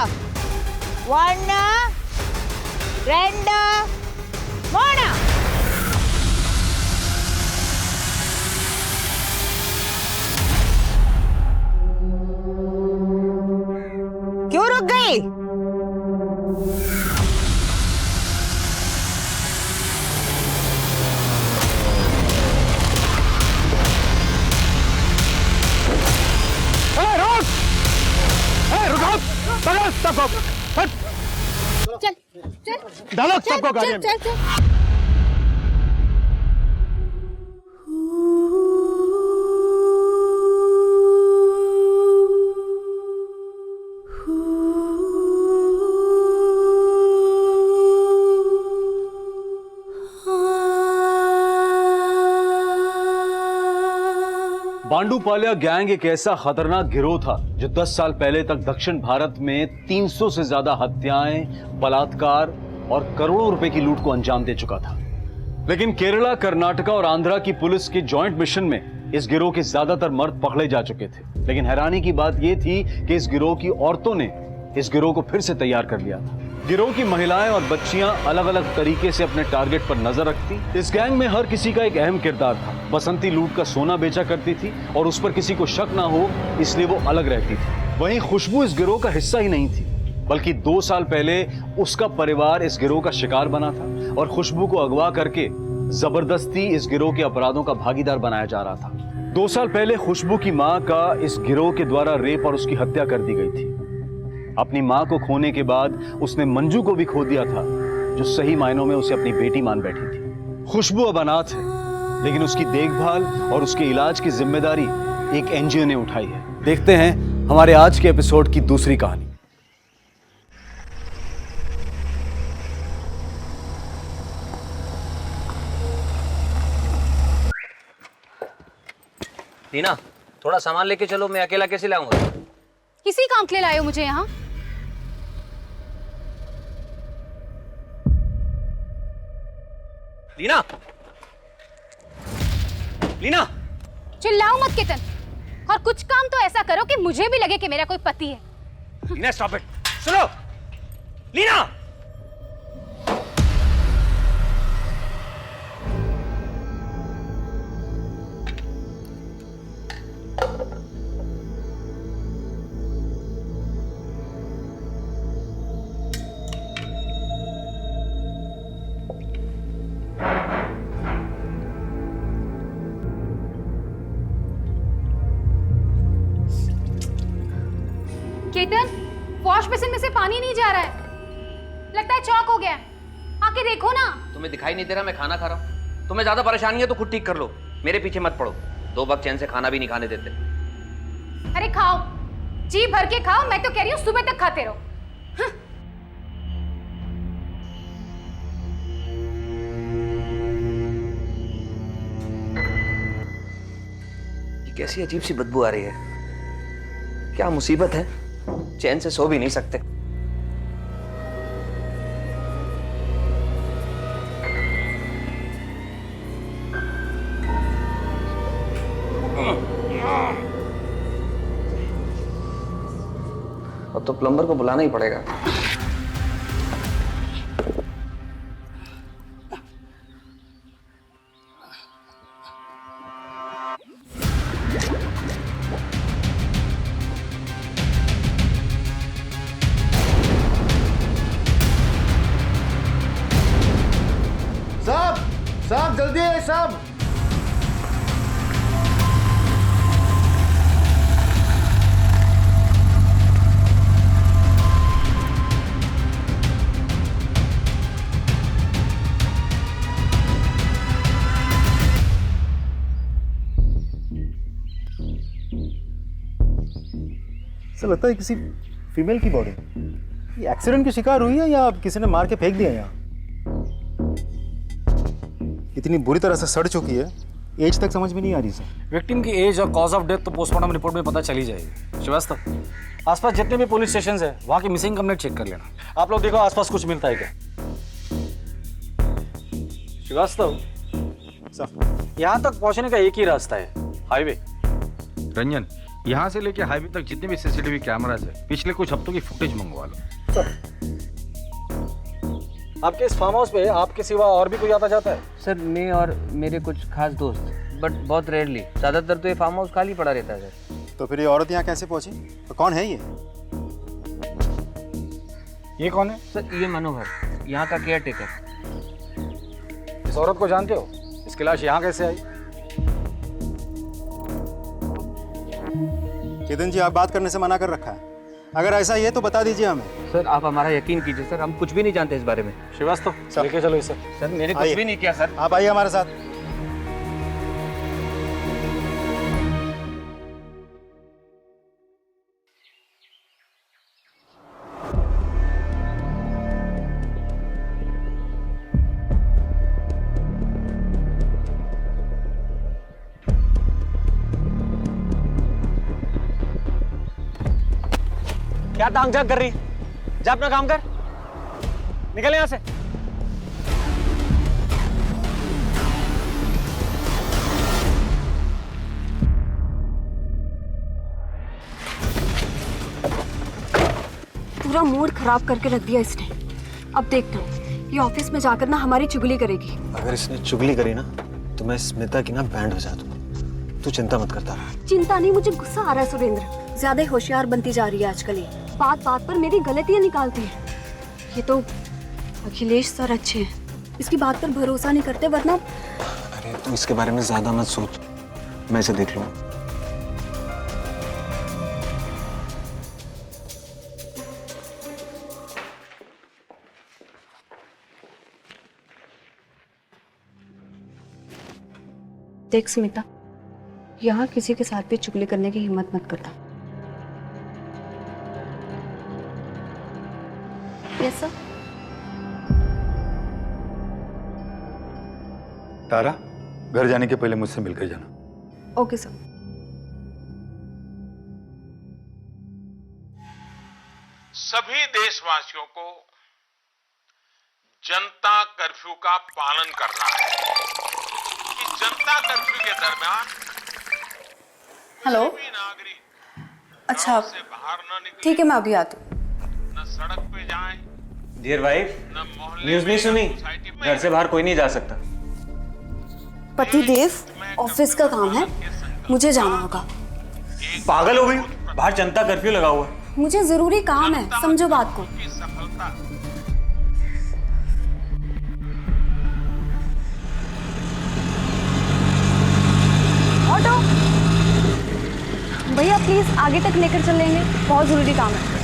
1 2 3 क्यों रुक गई? चल चल डालो सबको गाड़ी में। चल चल बांडूपाल्या गैंग एक ऐसा खतरनाक गिरोह था जो 10 साल पहले तक दक्षिण भारत में 300 से ज्यादा हत्याएं, बलात्कार और करोड़ों रुपए की लूट को अंजाम दे चुका था। लेकिन केरला, कर्नाटका और आंध्रा की पुलिस के जॉइंट मिशन में इस गिरोह के ज्यादातर मर्द पकड़े जा चुके थे। लेकिन हैरानी की बात यह थी कि इस गिरोह की औरतों ने इस गिरोह को फिर से तैयार कर लिया था। गिरोह की महिलाएं और बच्चियां अलग अलग तरीके से अपने टारगेट पर नजर रखती। इस गैंग में हर किसी का एक अहम किरदार था। बसंती लूट का सोना बेचा करती थी और उस पर किसी को शक ना हो इसलिए वो अलग रहती थी। वहीं खुशबू इस गिरोह का हिस्सा ही नहीं थी, बल्कि 2 साल पहले उसका परिवार इस गिरोह का शिकार बना था और खुशबू को अगवा करके जबरदस्ती इस गिरोह के अपराधों का भागीदार बनाया जा रहा था। 2 साल पहले खुशबू की मां का इस गिरोह के द्वारा रेप और उसकी हत्या कर दी गई थी। अपनी मां को खोने के बाद उसने मंजू को भी खो दिया था, जो सही मायनों में उसे अपनी बेटी मान बैठी थी। खुशबू अब अनाथ है, लेकिन उसकी देखभाल और उसके इलाज की जिम्मेदारी एक एनजीओ ने उठाई है। देखते हैं हमारे आज के एपिसोड की दूसरी कहानी। टीना, थोड़ा सामान लेके चलो, मैं अकेला कैसे लाऊंगा? किसी काम के लिए लाए हो मुझे यहाँ? लीना, लीना, चिल्लाओ मत कितन, और कुछ काम तो ऐसा करो कि मुझे भी लगे कि मेरा कोई पति है। लीना स्टॉप इट, सुनो, लीना। केतन, वॉश बेसिन में से पानी नहीं जा रहा है, लगता है चौक हो गया है। आके देखो ना। तुम्हें दिखाई नहीं दे रहा मैं खाना खा रहा हूँ? तुम्हें ज्यादा परेशानी है तो खुद ठीक कर लो, मेरे पीछे मत पड़ो। 2 वक्त चैन से खाना भी नहीं खाने देते। अरे खाओ, जी भर के खाओ, मैं तो कह रही हूँ सुबह तक खाते रहो। ये कैसी अजीब सी बदबू आ रही है, क्या मुसीबत है? चैन से सो भी नहीं सकते। अब तो प्लम्बर को बुलाना ही पड़ेगा। साहब जल्दी है साहब। ऐसा लगता है किसी फीमेल की बॉडी ये एक्सीडेंट की शिकार हुई है या किसी ने मार के फेंक दिया यहाँ। इतनी बुरी तरह से सड़ चुकी है, एज तक समझ में नहीं आ रही सर। विक्टिम की एज और कॉज ऑफ डेथ तो पोस्टमार्टम रिपोर्ट में पता चली जाएगी। श्रीवास्तव, आसपास जितने भी पुलिस स्टेशन है वहाँ की मिसिंग कंप्लेंट चेक कर लेना। आप लोग देखो आसपास कुछ मिलता है क्या। श्रीवास्तव सर, यहाँ तक पहुँचने का एक ही रास्ता है, हाईवे। रंजन, यहाँ से लेके हाईवे तक जितने भी सीसीटीवी कैमरास है पिछले कुछ हफ्तों की फुटेज मंगवा लो। सर, आपके इस फार्म हाउस पे आपके सिवा और भी कोई आता जाता है? सर मैं और मेरे कुछ खास दोस्त, बट बहुत रेयरली। ज़्यादातर तो ये फार्म हाउस खाली पड़ा रहता है सर। तो फिर ये औरत यहाँ कैसे पहुंची? तो कौन है ये कौन है? सर ये मनोहर, यहाँ का केयर टेकर। इस औरत को जानते हो? इसकी लाश यहाँ कैसे आई? चेतन जी, आप बात करने से मना कर रखा है। अगर ऐसा ही है तो बता दीजिए हमें। सर आप हमारा यकीन कीजिए सर, हम कुछ भी नहीं जानते इस बारे में। श्रीवास्तव, लेके चलो इसे। सर मैंने कुछ भी नहीं किया सर। आप आइए हमारे साथ। क्या तांग झांक कर रही? जा अपना काम कर, निकल यहां से। पूरा मूड खराब करके रख दिया इसने। अब देखना, ये ऑफिस में जाकर ना हमारी चुगली करेगी। अगर इसने चुगली करी ना तो मैं स्मिता की ना बैंड बजा दूंगा। तू चिंता मत करता रहा। चिंता नहीं, मुझे गुस्सा आ रहा है सुरेंद्र। ज्यादा होशियार बनती जा रही है आजकल ये। बात बात पर मेरी गलतियां निकालती है। ये तो अखिलेश सर अच्छे हैं, इसकी बात पर भरोसा नहीं करते, वरना। अरे तू इसके बारे में ज्यादा मत सोच, मैं इसे देख लूंगा। देख स्मिता, यहाँ किसी के साथ भी चुगली करने की हिम्मत मत करना। Yes sir. तारा, घर जाने के पहले मुझसे मिलकर जाना। Okay sir. सभी देशवासियों को जनता कर्फ्यू का पालन करना है। कि जनता कर्फ्यू के दरमियान हेलो। अच्छा ठीक है, मैं अभी आती हूँ। सड़क पे जाएं, डियर वाइफ, न्यूज़ नहीं सुनी? घर से बाहर कोई नहीं जा सकता। पति देव, ऑफिस का काम है, मुझे जाना होगा। पागल हो गई? बाहर जनता कर्फ्यू लगा हुआ है। मुझे जरूरी काम है, समझो बात को। ऑटो भैया प्लीज आगे तक लेकर चलेंगे, बहुत जरूरी काम है।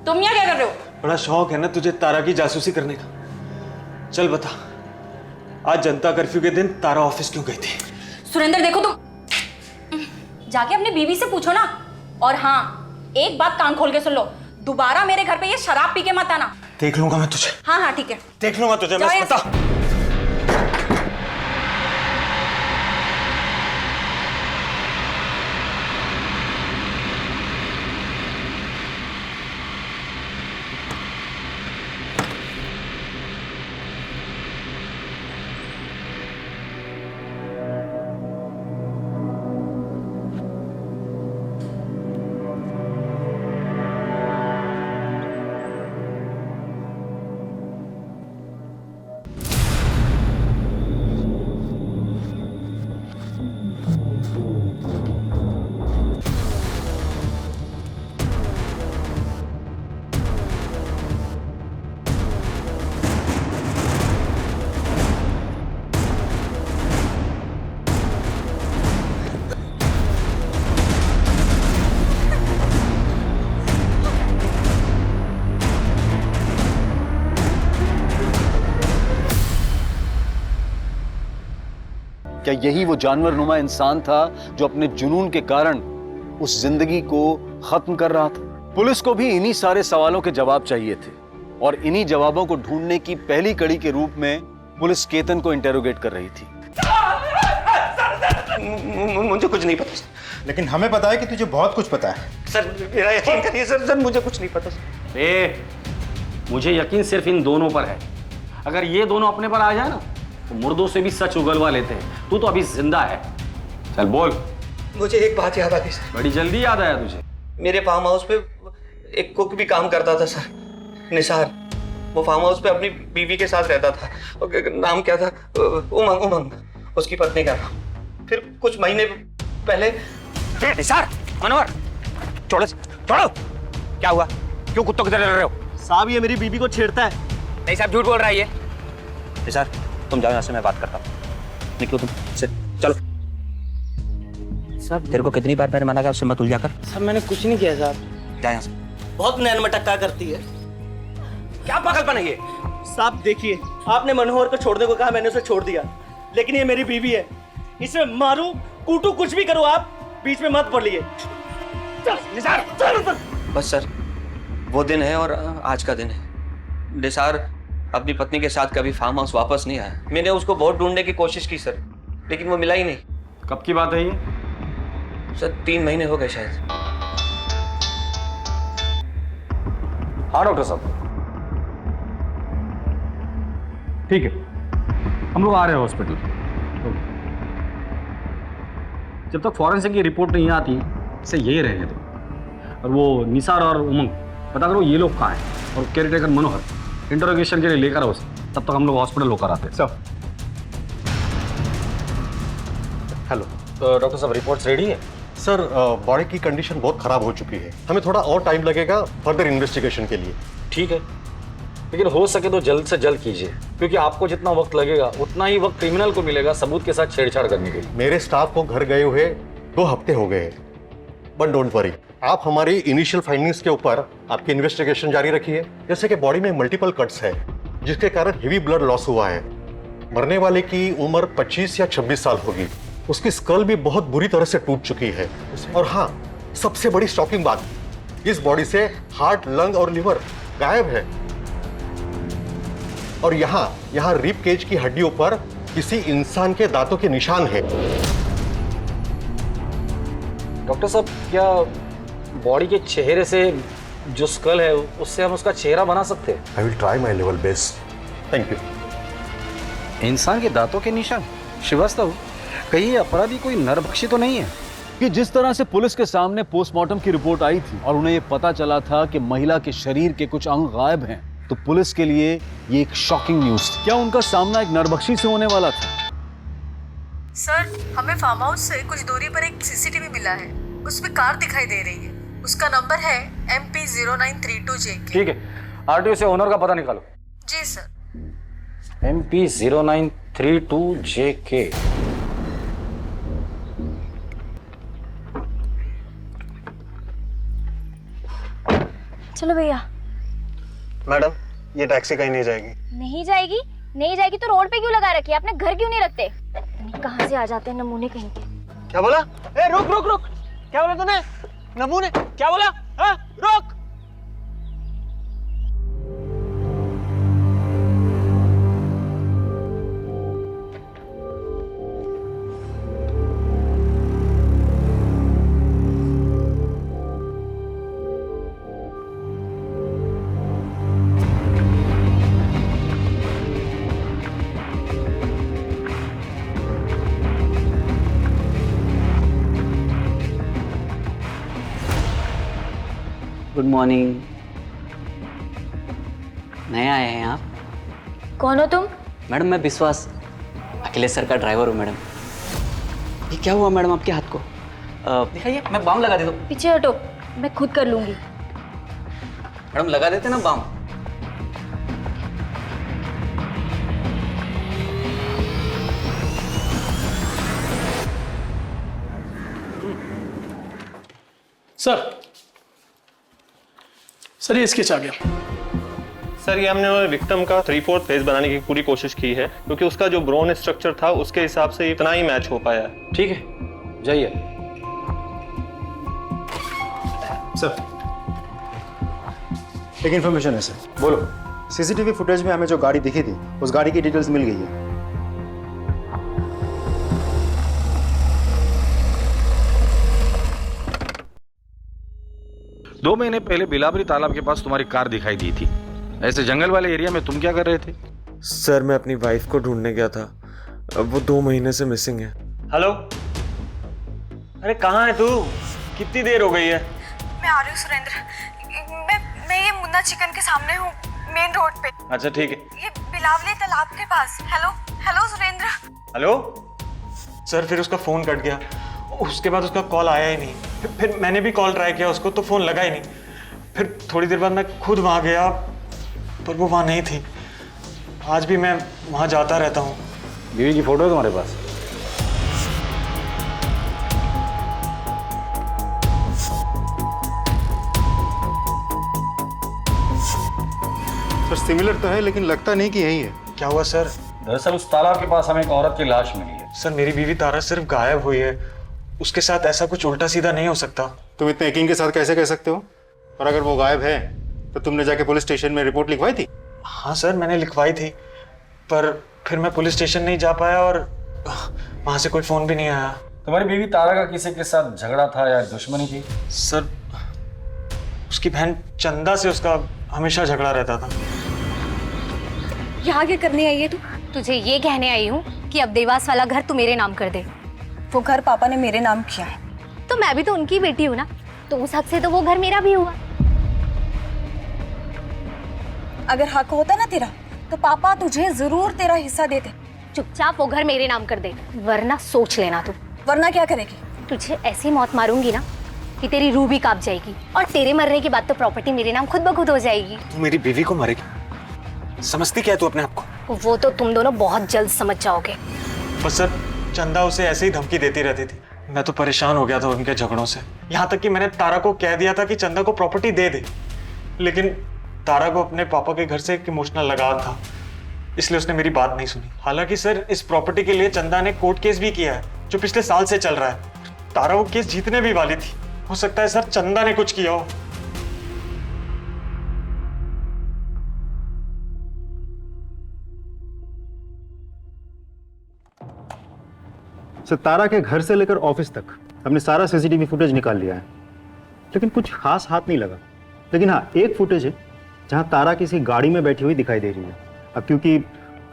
तुम यहाँ क्या कर रहे हो? बड़ा शौक है ना तुझे तारा की जासूसी करने का। चल बता, आज जनता कर्फ्यू के दिन तारा ऑफिस क्यों गई थी? सुरेंद्र देखो, तुम जाके अपनी बीवी से पूछो ना। और हाँ, एक बात कान खोल के सुन लो, दोबारा मेरे घर पे ये शराब पी के मत आना। देख लूंगा मैं तुझे। हाँ हाँ ठीक है, देख लूंगा तुझे मैं स्मिता। क्या यही वो जानवरनुमा इंसान था जो अपने जुनून के कारण उस जिंदगी को खत्म कर रहा था? पुलिस को भी इन्हीं सारे सवालों के जवाब चाहिए थे और इन्हीं जवाबों को ढूंढने की पहली कड़ी के रूप में पुलिस केतन को इंटेरोगेट कर रही थी। मुझे कुछ नहीं पता सर। लेकिन हमें पता है कि तुझे बहुत कुछ पता है। सर मेरा यकीन करिए सर, मुझे कुछ नहीं पता सर। मुझे यकीन सिर्फ इन दोनों पर है। अगर ये दोनों अपने पर आ जाए ना तो मुर्दों से भी सच उगलवा लेते हैं। तू तो अभी जिंदा है। चल बोल। मुझे एक बात याद आ गई सर। बड़ी जल्दी याद आया तुझे? मेरे फार्म हाउस पे एक कुक भी काम करता था सर, निसार। वो फार्म हाउस पे अपनी बीवी के साथ रहता था। नाम क्या था? उमंग, उसकी पत्नी का नाम। फिर कुछ महीने पहले निसार, मनोहर, छोड़ो छोड़ो। क्या हुआ? क्यों कुत्तों की तरह लड़ रहे हो? साहब ये मेरी बीबी को छेड़ता है। नहीं साहब, झूठ बोल रहा है ये। निसार तुम जाओ यहाँ से, मैं बात करता हूँ। निकलो तुम से, चलो। साहब तेरे को कितनी बार मैंने मना किया उससे मत उलझा कर। साहब मैंने कुछ नहीं किया साहब। जा यहाँ से। बहुत नैन मटक्का करती है। क्या पागलपन है ये? साहब देखिए, आपने मनोहर को छोड़ने को कहा, मैंने उसे छोड़ दिया। लेकिन ये मेरी बीवी है, इसे मारूं कूटू कुछ भी करो, आप बीच में मत पड़िए। बस सर, वो दिन है और आज का दिन है। निसार अपनी पत्नी के साथ कभी फार्म हाउस वापस नहीं आया। मैंने उसको बहुत ढूंढने की कोशिश की सर, लेकिन वो मिला ही नहीं। कब की बात है ये? सर 3 महीने हो गए शायद। हाँ डॉक्टर साहब, ठीक है, हम लोग आ रहे हैं हॉस्पिटल। जब तक फॉरेंसिक की रिपोर्ट नहीं आती इसे यही रहने दो। और वो निसार और उमंग पता करो ये लोग कहाँ हैं, और केयरटेकर मनोहर इंटरोगेशन के लिए लेकर आओ। तब तक हम लोग हॉस्पिटल होकर आते हैं। सर हेलो डॉक्टर साहब, रिपोर्ट्स रेडी है? सर, बॉडी की कंडीशन बहुत खराब हो चुकी है। हमें थोड़ा और टाइम लगेगा फर्दर इन्वेस्टिगेशन के लिए। ठीक है, लेकिन हो सके तो जल्द से जल्द कीजिए, क्योंकि आपको जितना वक्त लगेगा उतना ही वक्त क्रिमिनल को मिलेगा सबूत के साथ छेड़छाड़ करने के लिए। मेरे स्टाफ को घर गए हुए 2 हफ्ते हो गए, बट डोंट वरी, आप हमारी इनिशियल फाइंडिंग्स के ऊपर आपकी इन्वेस्टिगेशन जारी रखिए। जैसे कि बॉडी में मल्टीपल कट्स है, जिसके कारण हेवी ब्लड लॉस हुआ है। मरने वाले की उम्र 25 या 26 साल होगी। उसकी स्कल भी बहुत बुरी तरह से टूट चुकी है। और हाँ, सबसे बड़ी शॉकिंग बात, इस बॉडी से हार्ट, लंग और लिवर गायब है। और यहाँ रिब केज की हड्डियों पर किसी इंसान के दांतों के निशान है। डॉक्टर साहब, क्या बॉडी के चेहरे से जो स्कल है उससे हम उसका चेहरा बना सकते हैं? I will try my level best. Thank you. इंसान के दांतों के निशान? श्रीवास्तव, कहीं अपराधी कोई नरभक्षी तो नहीं है? कि जिस तरह से पुलिस के सामने पोस्टमार्टम की रिपोर्ट आई थी और उन्हें ये पता चला था कि महिला के शरीर के कुछ अंग गायब हैं, तो पुलिस के लिए ये एक शॉकिंग न्यूज़ थी। क्या उनका सामना एक नरभक्षी से होने वाला था? सर, हमें फार्म हाउस से कुछ दूरी पर एक सीसीटीवी मिला है। उसमें कार दिखाई दे रही है। उसका नंबर है MP0932JK। ठीक है, आरटीओ से ओनर का पता निकालो। जी सर। MP0932JK। चलो भैया। मैडम, ये टैक्सी कहीं नहीं जाएगी। नहीं जाएगी? नहीं जाएगी तो रोड पे क्यों लगा रखी है? अपने घर क्यों नहीं रखते? कहाँ से आ जाते हैं नमूने कहीं के। क्या बोला? ए रुक रुक रुक, क्या बोला तूने? नमूने क्या बोला? हाँ रुक। Good morning. नए आए हैं आप? कौन हो तुम? मैडम मैं विश्वास, अखिलेश सर का ड्राइवर हूँ मैडम। ये क्या हुआ मैडम आपके हाथ को? दिखाइए, मैं बाम लगा देता हूँ। पीछे हटो, मैं खुद कर लूंगी। मैडम लगा देते ना बाम। सर ये स्केच आ गया। सर ये हमने विक्टिम का 3/4 फेस बनाने की पूरी कोशिश की है, क्योंकि उसका जो ब्रोन स्ट्रक्चर था उसके हिसाब से इतना ही मैच हो पाया। ठीक है, जाइए। सर एक इन्फॉर्मेशन है सर। बोलो। सीसीटीवी फुटेज में हमें जो गाड़ी दिखी थी, उस गाड़ी की डिटेल्स मिल गई है। 2 महीने पहले बिलावरी तालाब के पास तुम्हारी कार दिखाई दी थी। ऐसे जंगल वाले एरिया में तुम क्या कर रहे थे? सर मैं अपनी वाइफ को ढूंढने गया था, अब वो 2 महीने से मिसिंग है। हेलो, अरे कहाँ है तू? कितनी देर हो गई है? मैं आ रही हूँ सुरेंद्र। मैं ये मुन्ना चिकन के सामने हूँ, मेन रोड पे। अच्छा ठीक है। ये बिलावली तालाब के पास। Hello hello Surendra. Hello sir, फिर उसका फोन कट गया, उसके बाद उसका कॉल आया ही नहीं। फिर मैंने भी कॉल ट्राई किया उसको तो फोन लगा ही नहीं। फिर थोड़ी देर बाद मैं खुद वहाँ गया पर वो वहाँ नहीं थी। आज भी मैं वहाँ जाता रहता हूँ। बीवी की फोटो है तुम्हारे पास? सर सिमिलर तो है लेकिन लगता नहीं कि यही है। क्या हुआ सर? दरअसल उस तालाब के पास हमें एक औरत की लाश मिली है। सर मेरी बीवी तारा सिर्फ गायब हुई है, उसके साथ ऐसा कुछ उल्टा सीधा नहीं हो सकता। तुम इतने यकीन के साथ कैसे कह सकते हो? और अगर वो गायब है तो तुमने जाके पुलिस स्टेशन में रिपोर्ट लिखवाई थी? हाँ सर मैंने लिखवाई थी, पर फिर मैं पुलिस स्टेशन नहीं जा पाया और वहाँ से कोई फोन भी नहीं आया। तुम्हारी बीवी तारा का किसी के साथ झगड़ा था या दुश्मनी थी? सर उसकी बहन चंदा से उसका हमेशा झगड़ा रहता था। यहाँ क्या करने आई है तू? तुझे ये कहने आई हूँ कि अब देवास वाला घर तू मेरे नाम कर दे। वो घर पापा ने मेरे नाम किया है। तो मैं भी तो उनकी बेटी हूँ ना, तो उस हक से तो वो घर मेरा भी हुआ। अगर हक होता ना तेरा तो पापा तुझे जरूर तेरा हिस्सा देते। चुपचाप वो घर मेरे नाम कर दे, वरना सोच लेना तू। वरना क्या करेगी? तुझे ऐसी मौत मारूंगी ना कि तेरी रूह भी कांप जाएगी, और तेरे मरने के बाद तो प्रॉपर्टी मेरे नाम खुद ब खुद हो जाएगी। तू मेरी बीवी को मारेगी? समझती क्या है तू अपने आप को? वो तो तुम दोनों बहुत जल्द समझ जाओगे। बस सर चंदा उसे ऐसे ही धमकी देती रहती थी। मैं तो परेशान हो गया था उनके झगड़ों से, यहाँ तक कि मैंने तारा को कह दिया था कि चंदा को प्रॉपर्टी दे दे, लेकिन तारा को अपने पापा के घर से एक इमोशनल लगाव था, इसलिए उसने मेरी बात नहीं सुनी। हालांकि सर इस प्रॉपर्टी के लिए चंदा ने कोर्ट केस भी किया है जो पिछले साल से चल रहा है। तारा वो केस जीतने भी वाली थी। हो सकता है सर चंदा ने कुछ किया हो। सर तारा के घर से लेकर ऑफिस तक हमने सारा सीसीटीवी फुटेज निकाल लिया है, लेकिन कुछ खास हाथ नहीं लगा। लेकिन हाँ एक फुटेज है जहां तारा किसी गाड़ी में बैठी हुई दिखाई दे रही है। अब क्योंकि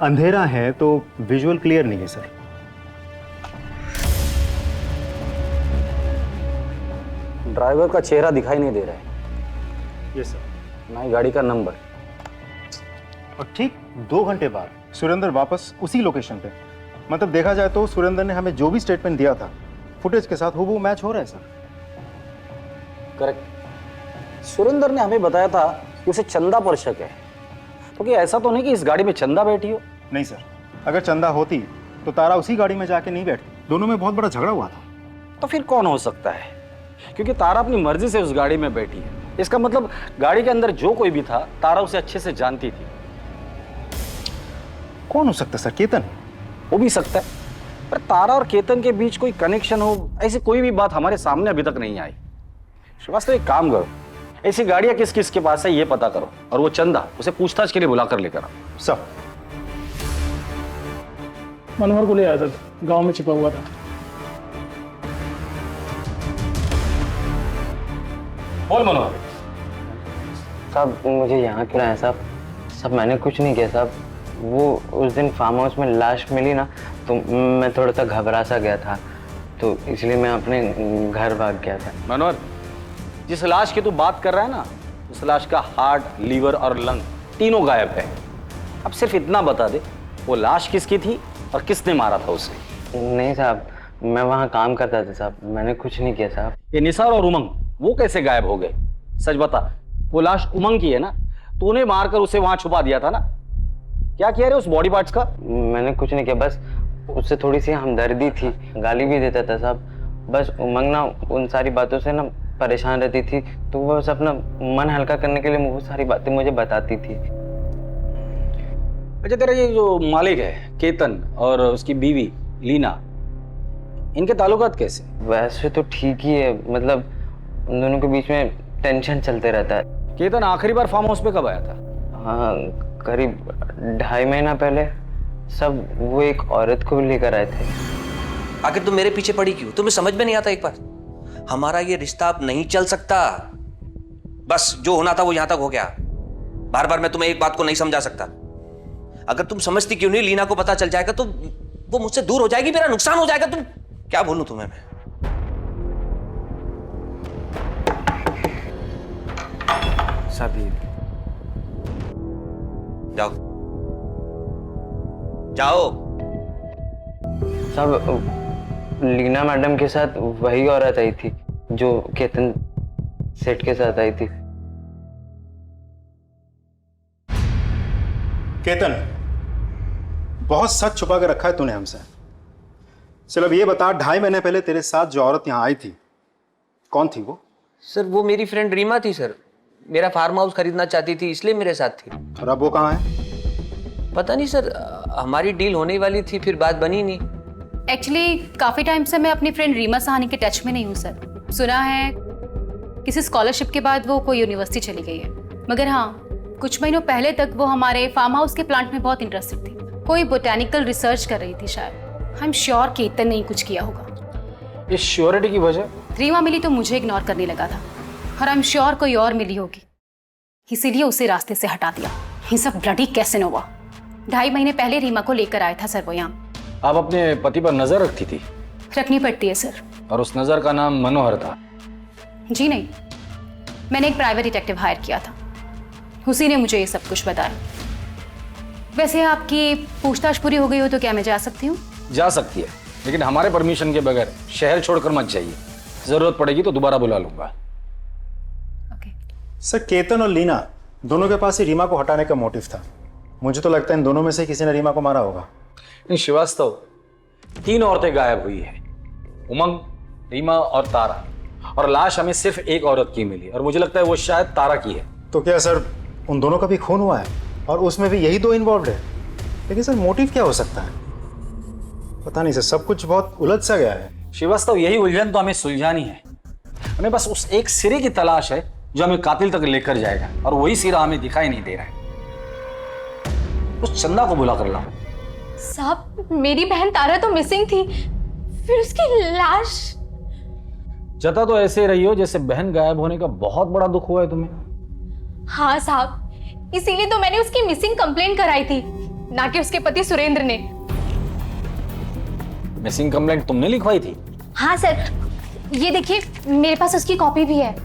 अंधेरा है तो विजुअल क्लियर नहीं है सर। ड्राइवर का चेहरा दिखाई नहीं दे रहा है। Yes sir. ना ही गाड़ी का नंबर। और ठीक 2 घंटे बाद सुरेंद्र वापस उसी लोकेशन पे। मतलब देखा जाए तो सुरेंद्र ने हमें जो भी स्टेटमेंट दिया था फुटेज के साथ हूबहू मैच हो रहा है सर। करेक्ट। सुरेंद्र ने हमें बताया था कि उसे चंदा पर शक है, तो क्या ऐसा तो नहीं कि इस गाड़ी में चंदा बैठी हो? नहीं सर, अगर चंदा होती तो तारा उसी गाड़ी में जाके नहीं बैठती। दोनों में बहुत बड़ा झगड़ा हुआ था। तो फिर कौन हो सकता है? क्योंकि तारा अपनी मर्जी से उस गाड़ी में बैठी है, इसका मतलब गाड़ी के अंदर जो कोई भी था तारा उसे अच्छे से जानती थी। कौन हो सकता सर? केतन हो भी सकता है, पर तारा और केतन के बीच कोई कनेक्शन हो ऐसी कोई भी बात हमारे सामने अभी तक नहीं आई। श्रीवास्तव एक काम करो, ऐसी गाड़ियां किस किस के पास है ये पता करो, और वो चंदा उसे पूछताछ के लिए बुलाकर लेकर आओ। सब मनोहर को ले आया था, गांव में छिपा हुआ था। बोल मनोहर। साहब मुझे यहाँ क्यों लाया साहब? साहब मैंने कुछ नहीं किया साहब। वो उस दिन फार्म हाउस में लाश मिली ना, तो मैं थोड़ा सा घबरा सा गया था, तो इसलिए मैं अपने घर भाग गया था। मनोहर, जिस लाश की तू बात कर रहा है ना, उस लाश का हार्ट, लीवर और लंग तीनों गायब है। अब सिर्फ इतना बता दे, वो लाश किसकी थी और किसने मारा था उसे? नहीं साहब, मैं वहाँ काम करता था साहब, मैंने कुछ नहीं किया साहब। ये निसार और उमंग वो कैसे गायब हो गए? सच बता, वो लाश उमंग की है ना? तूने मारकर उसे वहां छुपा दिया था ना? क्या किया रे उस बॉडी पार्ट्स का? मैंने कुछ नहीं किया, बस उससे थोड़ी सी हमदर्दी थी, गाली भी देता था साहब। बस उमंग ना उन सारी बातों से ना परेशान रहती थी, तो वो बस अपना मन हल्का करने के लिए वो सारी बातें मुझे बताती थी। अच्छा, तेरा ये जो मालिक है केतन और उसकी बीवी लीना, इनके ताल्लुकात कैसे? वैसे तो ठीक ही है, मतलब उन दोनों के बीच में टेंशन चलते रहता है। केतन आखिरी बार फार्म हाउस पे कब आया था? हाँ, करीब 2.5 महीना पहले। सब वो एक औरत को लेकर आए थे। आखिर तुम मेरे पीछे पड़ी क्यों? तुम्हें समझ में नहीं आता एक बार? हमारा ये रिश्ता अब नहीं चल सकता। बस जो होना था वो यहां तक हो गया। बार बार मैं तुम्हें एक बात को नहीं समझा सकता। अगर तुम समझती क्यों नहीं, लीना को पता चल जाएगा तो वो मुझसे दूर हो जाएगी, मेरा नुकसान हो जाएगा। तुम क्या बोलूं तुम्हें मैं। साबिर, जाओ जाओ। साहब लीना मैडम के साथ वही औरत आई थी जो केतन सेठ के साथ आई थी। केतन, बहुत सच छुपा के रखा है तूने हमसे। चल अब ये बता, 2.5 महीने पहले तेरे साथ जो औरत यहाँ आई थी, कौन थी वो? सर वो मेरी फ्रेंड रीमा थी सर। मेरा फार्म हाउस खरीदना चाहती थी इसलिए मेरे साथ थी। और अब वो कहाँ है? पता नहीं सर, हमारी डील होने वाली थी फिर बात बनी नहीं। एक्चुअली काफी टाइम से मैं अपनी फ्रेंड रीमा सहानी के टच में नहीं हूँ सर। सुना है किसी स्कॉलरशिप के बाद वो कोई यूनिवर्सिटी चली गई है, मगर हाँ कुछ महीनों पहले तक वो हमारे फार्म हाउस के प्लांट में बहुत इंटरेस्टेड थी। कोई बोटेनिकल रिसर्च कर रही थी शायद। आई एम श्योर केतन ने कुछ किया होगा। इस श्योरिटी की वजह? रीमा मिली तो मुझे इग्नोर करने लगा था और आई एम श्योर कोई और मिली होगी, इसीलिए उसे रास्ते से हटा दिया। ये सब ब्लडी कैसेनोवा 2.5 महीने पहले रीमा को लेकर आया था सर वो यहाँ। आप अपने पति पर नजर रखती थी? रखनी पड़ती है सर। और उस नजर का नाम मनोहर था? जी नहीं, मैंने एक प्राइवेट डिटेक्टिव हायर किया था, उसी ने मुझे ये सब कुछ बताया। वैसे आपकी पूछताछ पूरी हो गई हो तो क्या मैं जा सकती हूँ? जा सकती है, लेकिन हमारे परमिशन के बगैर शहर छोड़कर मत जाइए। जरूरत पड़ेगी तो दोबारा बुला लूंगा। सर केतन और लीना दोनों के पास ही रीमा को हटाने का मोटिव था। मुझे तो लगता है इन दोनों में से किसी ने रीमा को मारा होगा। नहीं श्रीवास्तव, 3 औरतें गायब हुई है, उमंग, रीमा और तारा, और लाश हमें सिर्फ एक औरत की मिली और मुझे लगता है वो शायद तारा की है। तो क्या सर उन दोनों का भी खून हुआ है और उसमें भी यही 2 इन्वॉल्व है? लेकिन सर मोटिव क्या हो सकता है? पता नहीं सर, सब कुछ बहुत उलझ सा गया है। श्रीवास्तव यही उलझन तो हमें सुलझानी है। हमें बस उस एक सिरे की तलाश है जो हमें कातिल तक लेकर जाएगा, और वही सिरा हमें दिखाई नहीं दे रहा है। उस चंदा को बुला कर लाओ। साहब मेरी बहन तारा तो मिसिंग थी, फिर उसकी लाश। जता तो ऐसे रही हो जैसे बहन गायब होने का बहुत बड़ा दुख हुआ है तुम्हें। हाँ साहब, इसीलिए तो मैंने उसकी मिसिंग कंप्लेंट कराई थी, ना कि उसके पति सुरेंद्र ने। मिसिंग कंप्लेंट तुमने लिखवाई थी? हाँ सर, ये देखिए मेरे पास उसकी कॉपी भी है।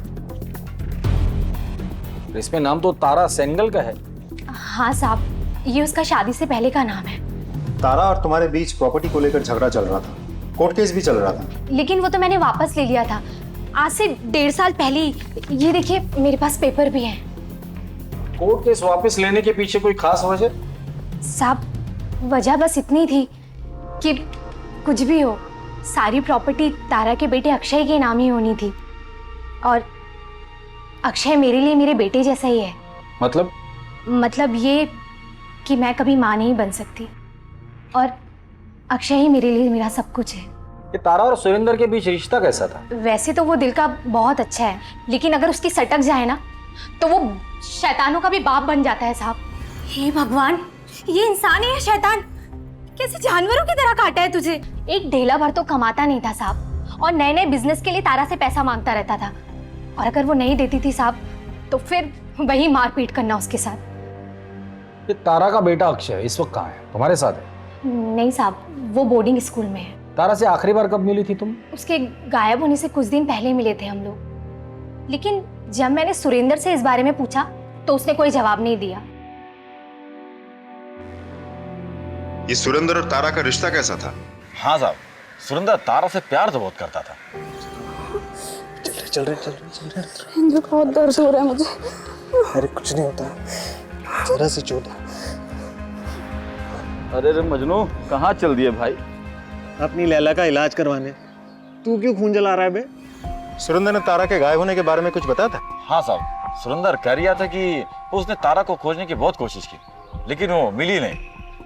इसमें नाम तो तारा सेंगल का है। हाँ साहब, ये उसका शादी से पहले का नाम है। तारा और तुम्हारे बीच प्रॉपर्टी को लेकर झगड़ा चल रहा था, कोर्ट केस भी चल रहा था। लेकिन वो तो मैंने वापस ले लिया था आज से 1.5 साल पहले ही। ये देखिए मेरे पास पेपर भी हैं। कोर्ट केस वापस लेने के पीछे कोई खास वजह? साहब वजह बस इतनी थी कि कुछ भी हो, सारी प्रॉपर्टी तारा के बेटे अक्षय के नाम ही होनी थी, और अक्षय मेरे लिए मेरे बेटे जैसा ही है। मतलब ये कि मैं कभी माँ नहीं बन सकती, और अक्षय ही मेरे लिए मेरा सब कुछ है। ये तारा और सुरेंद्र के बीच रिश्ता कैसा था? वैसे तो वो दिल का बहुत अच्छा है, लेकिन अगर उसकी सटक जाए ना तो वो शैतानों का भी बाप बन जाता है साहब। हे भगवान, ये इंसान है या शैतान? कैसे जानवरों की तरह काटा है तुझे। एक ढेला भर तो कमाता नहीं था साहब, और नए नए बिजनेस के लिए तारा से पैसा मांगता रहता था, और अगर वो नहीं देती थी साहब तो फिर वही मारपीट करना उसके साथ। ये तारा का बेटा अक्षय इस वक्त कहाँ है? तुम्हारे साथ है? नहीं साहब, वो बोर्डिंग स्कूल में है। तारा से आखिरी बार कब मिली थी तुम? उसके गायब होने से कुछ दिन पहले मिले थे हम लोग, लेकिन जब मैंने सुरेंद्र से इस बारे में पूछा तो उसने कोई जवाब नहीं दिया। ये सुरेंद्र और तारा का रिश्ता कैसा था? हाँ साहब, सुरेंद्र तारा से प्यार तो बहुत करता था। चल रहे मुझे बहुत दर्द हो रहा है मुझे। अरे कुछ नहीं होता, जरा सी चोट है। अरे मजनू कहाँ चल दिए भाई? अपनी लैला का इलाज करवाने। तू क्यों खून जला रहा है बे? सुरेंद्र ने तारा के गायब होने के बारे में कुछ बताया था? हाँ साहब, सुरेंद्र कह रहा था कि उसने तारा को खोजने की बहुत कोशिश की, लेकिन वो मिली नहीं।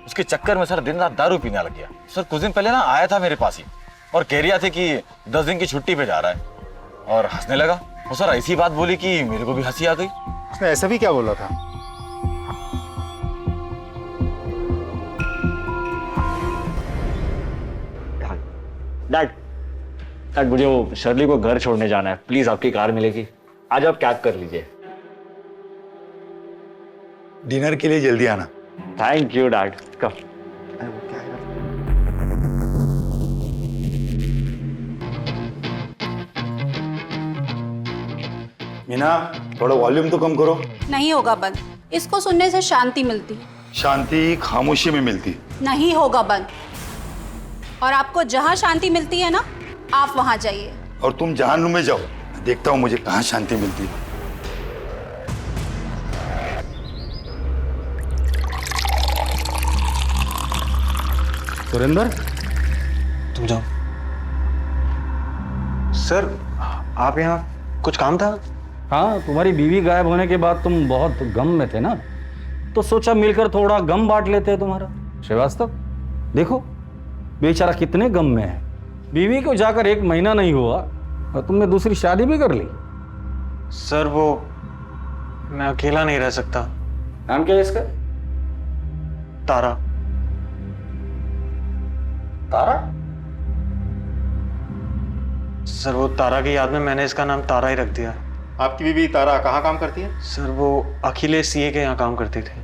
उसके चक्कर में सर दिन रात दारू पीने लग गया। सर कुछ दिन पहले ना आया था मेरे पास ही, और कह रहा था कि 10 दिन की छुट्टी पे जा रहा है, और हंसने लगा। वो सर ऐसी बात बोली कि मेरे को भी हंसी आ गई। उसने ऐसा भी क्या बोला था? डैड, मुझे वो शर्ली को घर छोड़ने जाना है, प्लीज आपकी कार मिलेगी? आज आप कैब कर लीजिए। डिनर के लिए जल्दी आना। Thank you dad. Come. Meena, थोड़ा वॉल्यूम तो कम करो। नहीं होगा बंद, इसको सुनने से शांति मिलती। शांति खामोशी में मिलती। नहीं होगा बंद। और आपको जहाँ शांति मिलती है ना, आप वहाँ जाइए। और तुम जहानुम में जाओ, देखता हूँ मुझे कहाँ शांति मिलती है। सुरेंद्र, तुम जाओ। सर, आप यहाँ कुछ काम था? हाँ, तुम्हारी बीवी गायब होने के बाद तुम बहुत गम में थे ना, तो सोचा मिलकर थोड़ा गम बांट लेते हैं तुम्हारा। श्रीवास्तव, देखो बेचारा कितने गम में है। बीवी को जाकर 1 महीना नहीं हुआ और तुमने दूसरी शादी भी कर ली। सर, वो मैं अकेला नहीं रह सकता। नाम क्या है इसका? तारा। तारा? सर, वो तारा की याद में मैंने इसका नाम तारा ही रख दिया। आपकी बीवी तारा कहाँ काम करती है? सर, वो अखिलेश सीए के यहाँ काम करते थे।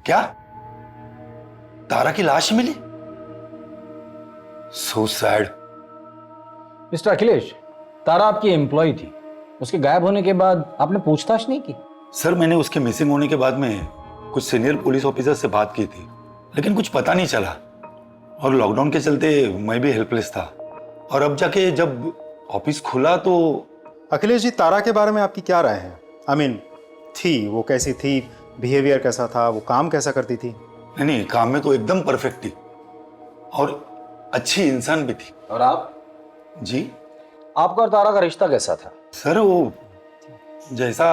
क्या तारा की लाश मिली? So sad. Mister Akhilesh, Tara आपकी एम्प्लॉय थी, उसके गायब होने के बाद आपने पूछताछ नहीं की? सर, मैंने उसके मिसिंग होने के बाद में कुछ सीनियर पुलिस ऑफिसर से बात की थी, लेकिन कुछ पता नहीं चला। और लॉकडाउन के चलते मैं भी हेल्पलेस था। और अब जाके जब ऑफिस खुला तो। अखिलेश जी, तारा के बारे में आपकी क्या राय है? आई मीन, थी वो कैसी थी, बिहेवियर कैसा था, वो काम कैसा करती थी? नहीं, काम में तो एकदम परफेक्ट थी और अच्छी इंसान भी थी। और आप? जी, आपका और तारा का रिश्ता कैसा था? सर, वो जैसा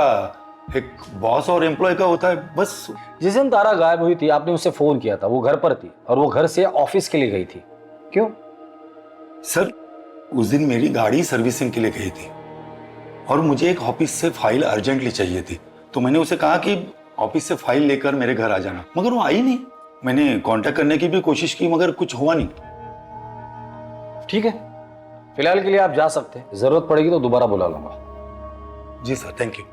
एक बॉस और एम्प्लॉय का होता है, बस। जिस दिन तारा गायब हुई थी आपने उसे फोन किया था, वो घर पर थी और वो घर से ऑफिस के लिए गई थी, क्यों? सर, उस दिन मेरी गाड़ी सर्विसिंग के लिए गई थी और मुझे एक ऑफिस से फाइल अर्जेंटली चाहिए थी, तो मैंने उसे कहा कि ऑफिस से फाइल लेकर मेरे घर आ जाना, मगर वो आई नहीं। मैंने कांटेक्ट करने की भी कोशिश की, मगर कुछ हुआ नहीं। ठीक है, फिलहाल के लिए आप जा सकते हैं, जरूरत पड़ेगी तो दोबारा बुला लूंगा। जी सर, थैंक यू।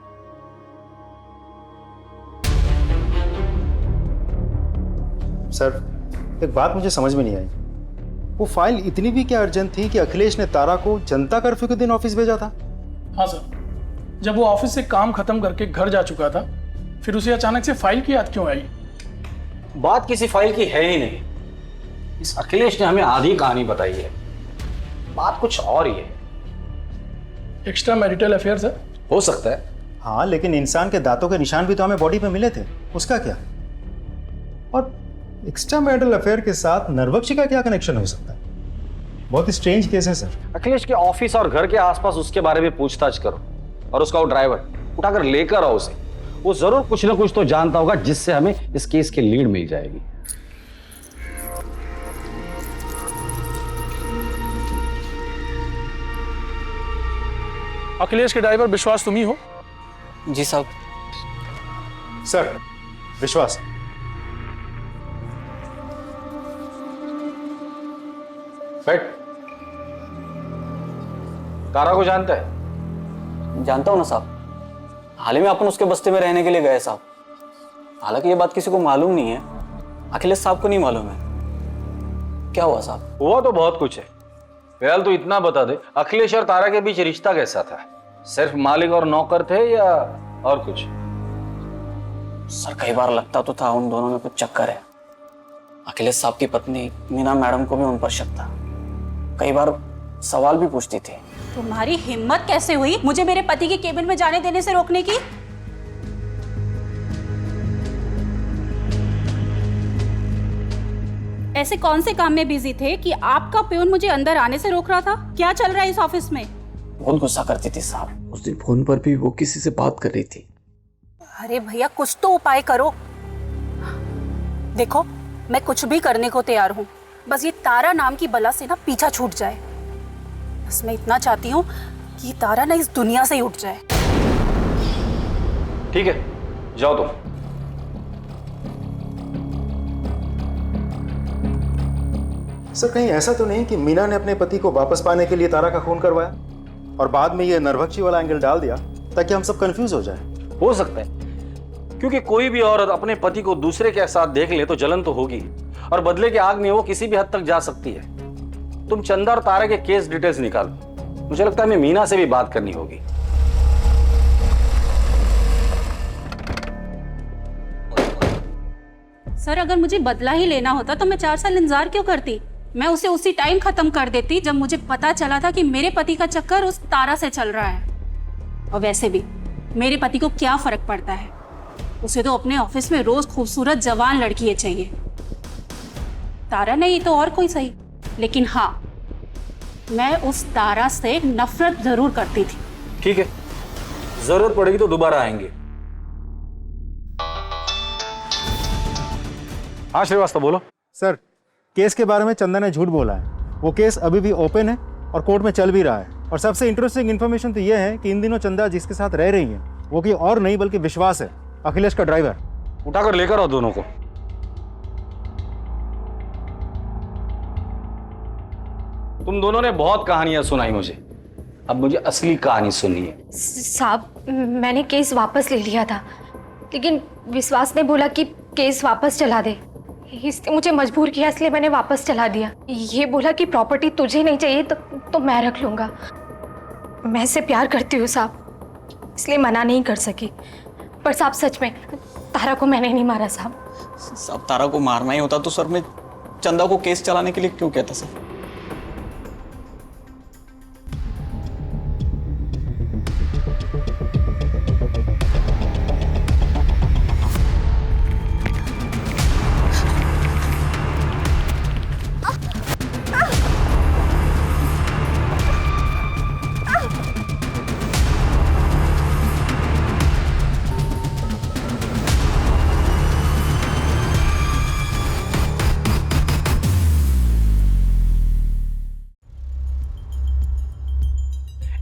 सर, एक बात मुझे समझ में नहीं आई, वो फाइल इतनी भी क्या अर्जेंट थी कि अखिलेश ने तारा को जनता कर्फ्यू के दिन ऑफिस भेजा था? हाँ सर, जब वो ऑफिस से काम खत्म करके घर जा चुका था, फिर उसे अचानक से फाइल की याद क्यों आई? बात किसी फाइल की है ही नहीं। इस अखिलेश ने हमें आधी कहानी बताई है, बात कुछ और ही है। Extra marital affair sir? हो सकता है। हाँ, लेकिन इंसान के दांतों के निशान भी तो हमें बॉडी पे मिले थे, उसका क्या? और एक्स्ट्रा मैरिटल अफेयर के साथ नरबख्शी का क्या कनेक्शन हो सकता है? बहुत स्ट्रेंज केस है सर। अखिलेश के ऑफिस और घर के आसपास उसके बारे में पूछताछ करो और उसका वो ड्राइवर उठाकर लेकर आओ उसे। वो जरूर कुछ ना कुछ तो जानता होगा जिससे हमें इस केस की लीड मिल जाएगी। अखिलेश के ड्राइवर विश्वास तुम ही हो? जी साहब। सर, विश्वास। बैठ। तारा को जानता है? जानता हूं ना साहब, हाल ही में अपन उसके बस्ती में रहने के लिए गए साहब। हालांकि ये बात किसी को मालूम नहीं है, अखिलेश साहब को नहीं मालूम है। क्या हुआ साहब? हुआ तो बहुत कुछ है, फिलहाल तो इतना बता दे, अखिलेश और तारा के बीच रिश्ता कैसा था? सिर्फ मालिक और नौकर थे या और कुछ? सर, कई बार लगता तो था उन दोनों में कुछ चक्कर है। अखिलेश साहब की पत्नी मीना मैडम को भी उन पर शक था, कई बार सवाल भी पूछती थी। तुम्हारी हिम्मत कैसे हुई मुझे मेरे पति के केबिन में जाने देने से रोकने की? ऐसे कौन से काम में बिजी थे कि आपका प्यून मुझे अंदर आने से रोक रहा था? क्या चल रहा है इस ऑफिस में? बहुत गुस्सा करती थी साहब। उस दिन फोन पर भी वो किसी से बात कर रही थी। अरे भैया, कुछ तो उपाय करो। देखो, मैं कुछ भी करने को तैयार हूँ, बस ये तारा नाम की बला से ना पीछा छूट जाए। बस मैं इतना चाहती हूँ कि तारा ना इस दुनिया से ही उठ जाए। ठीक है, जाओ तुम। सर, कहीं ऐसा तो नहीं कि मीना ने अपने पति को वापस पाने के लिए तारा का खून करवाया और बाद में ये नरभक्षी वाला एंगल डाल दिया ताकि हम सब कंफ्यूज हो जाए। हो सकता है, क्योंकि कोई भी औरत अपने पति को दूसरे के साथ देख ले तो जलन तो होगी, और बदले की आग में वो किसी भी हद तक जा सकती है। तुम चंदा और तारा के केस डिटेल्स निकालो। मुझे लगता है हमें मीना से भी बात करनी होगी। सर, अगर मुझे बदला ही लेना होता तो मैं 4 साल इंतजार क्यों करती? मैं उसे उसी टाइम खत्म कर देती जब मुझे पता चला था कि मेरे पति का चक्कर उस तारा से चल रहा है। और वैसे भी मेरे पति को क्या फर्क पड़ता है, उसे तो अपने ऑफिस में रोज खूबसूरत जवान लड़की चाहिए। तारा नहीं तो और कोई सही, लेकिन हाँ, मैं उस तारा से नफरत जरूर करती थी। ठीक है, जरूरत पड़ेगी तो दोबारा आएंगे। हाँ श्रीवास्तव, बोलो। सर, केस के बारे में चंदा ने झूठ बोला है। वो केस अभी भी ओपन है और कोर्ट में चल भी रहा है। और सबसे इंटरेस्टिंग इन्फॉर्मेशन तो ये है कि इन दिनों चंदा जिसके साथ रह रही है वो कि और नहीं बल्कि विश्वास है, अखिलेश का ड्राइवर। उठाकर लेकर आओ दोनों को। तुम दोनों ने बहुत कहानियां सुनाई मुझे, अब मुझे असली कहानी सुननी है। साहब, मैंने केस वापस ले लिया था, लेकिन विश्वास ने बोला कि केस वापस चला दे। इसने मुझे मजबूर किया, इसलिए मैंने वापस चला दिया। ये बोला कि प्रॉपर्टी तुझे नहीं चाहिए तो मैं रख लूंगा। मैं इससे प्यार करती हूँ साहब, इसलिए मना नहीं कर सकी। पर साहब, सच में तारा को मैंने नहीं मारा साहब। तारा को मारना ही होता तो सर मैं चंदा को केस चलाने के लिए क्यों कहता सर?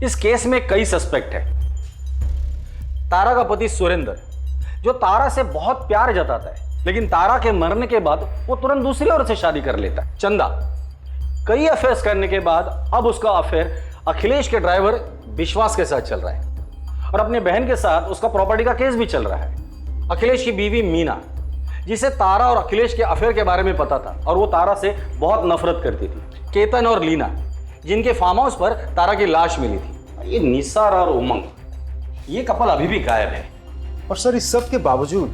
इस केस में कई सस्पेक्ट है। तारा का पति सुरेंद्र, जो तारा से बहुत प्यार जताता है, लेकिन तारा के मरने के बाद वो तुरंत दूसरी औरत से शादी कर लेता है। चंदा, कई अफेयर्स करने के बाद अब उसका अफेयर अखिलेश के ड्राइवर विश्वास के साथ चल रहा है, और अपने बहन के साथ उसका प्रॉपर्टी का केस भी चल रहा है। अखिलेश की बीवी मीना, जिसे तारा और अखिलेश के अफेयर के बारे में पता था और वो तारा से बहुत नफरत करती थी। केतन और लीना, जिनके फार्म हाउस पर तारा की लाश मिली थी। ये निसार और उमंग, ये कपल अभी भी गायब है। और सर, इस सब के बावजूद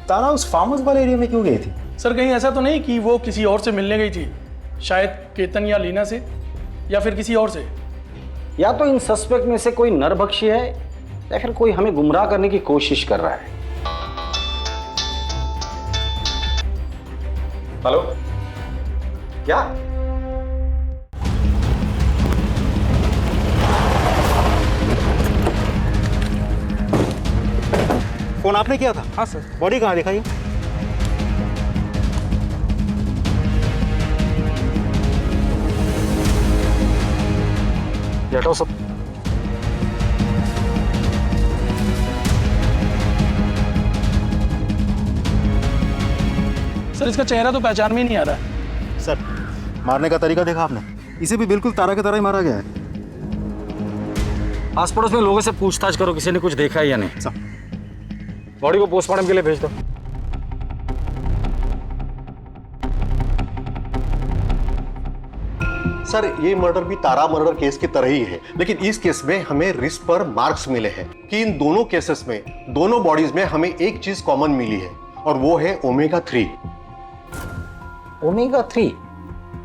तारा उस फार्म हाउस वाले एरिया में क्यों गई थी? सर, कहीं ऐसा तो नहीं कि वो किसी और से मिलने गई थी? शायद केतन या लीना से, या फिर किसी और से। या तो इन सस्पेक्ट में से कोई नरभक्षी है, या फिर कोई हमें गुमराह करने की कोशिश कर रहा है। हेलो, क्या? फोन आपने किया था? हाँ सर। बॉडी कहाँ दिखाइए? हटाओ सब। सर, इसका चेहरा तो पहचान में ही नहीं आ रहा है। सर, मारने का तरीका देखा आपने? इसे भी बिल्कुल तारा की तरह ही मारा गया है। आस पड़ोस में लोगों से पूछताछ करो, किसी ने कुछ देखा है या नहीं। सर, बॉडी को पोस्टमार्टम के लिए भेज दो। सर, ये मर्डर भी तारा मर्डर केस की तरह ही है, लेकिन इस केस में हमें रिस्ट पर मार्क्स मिले हैं कि इन दोनों केसेस में, दोनों बॉडीज में हमें एक चीज कॉमन मिली है, और वो है ओमेगा 3। ओमेगा 3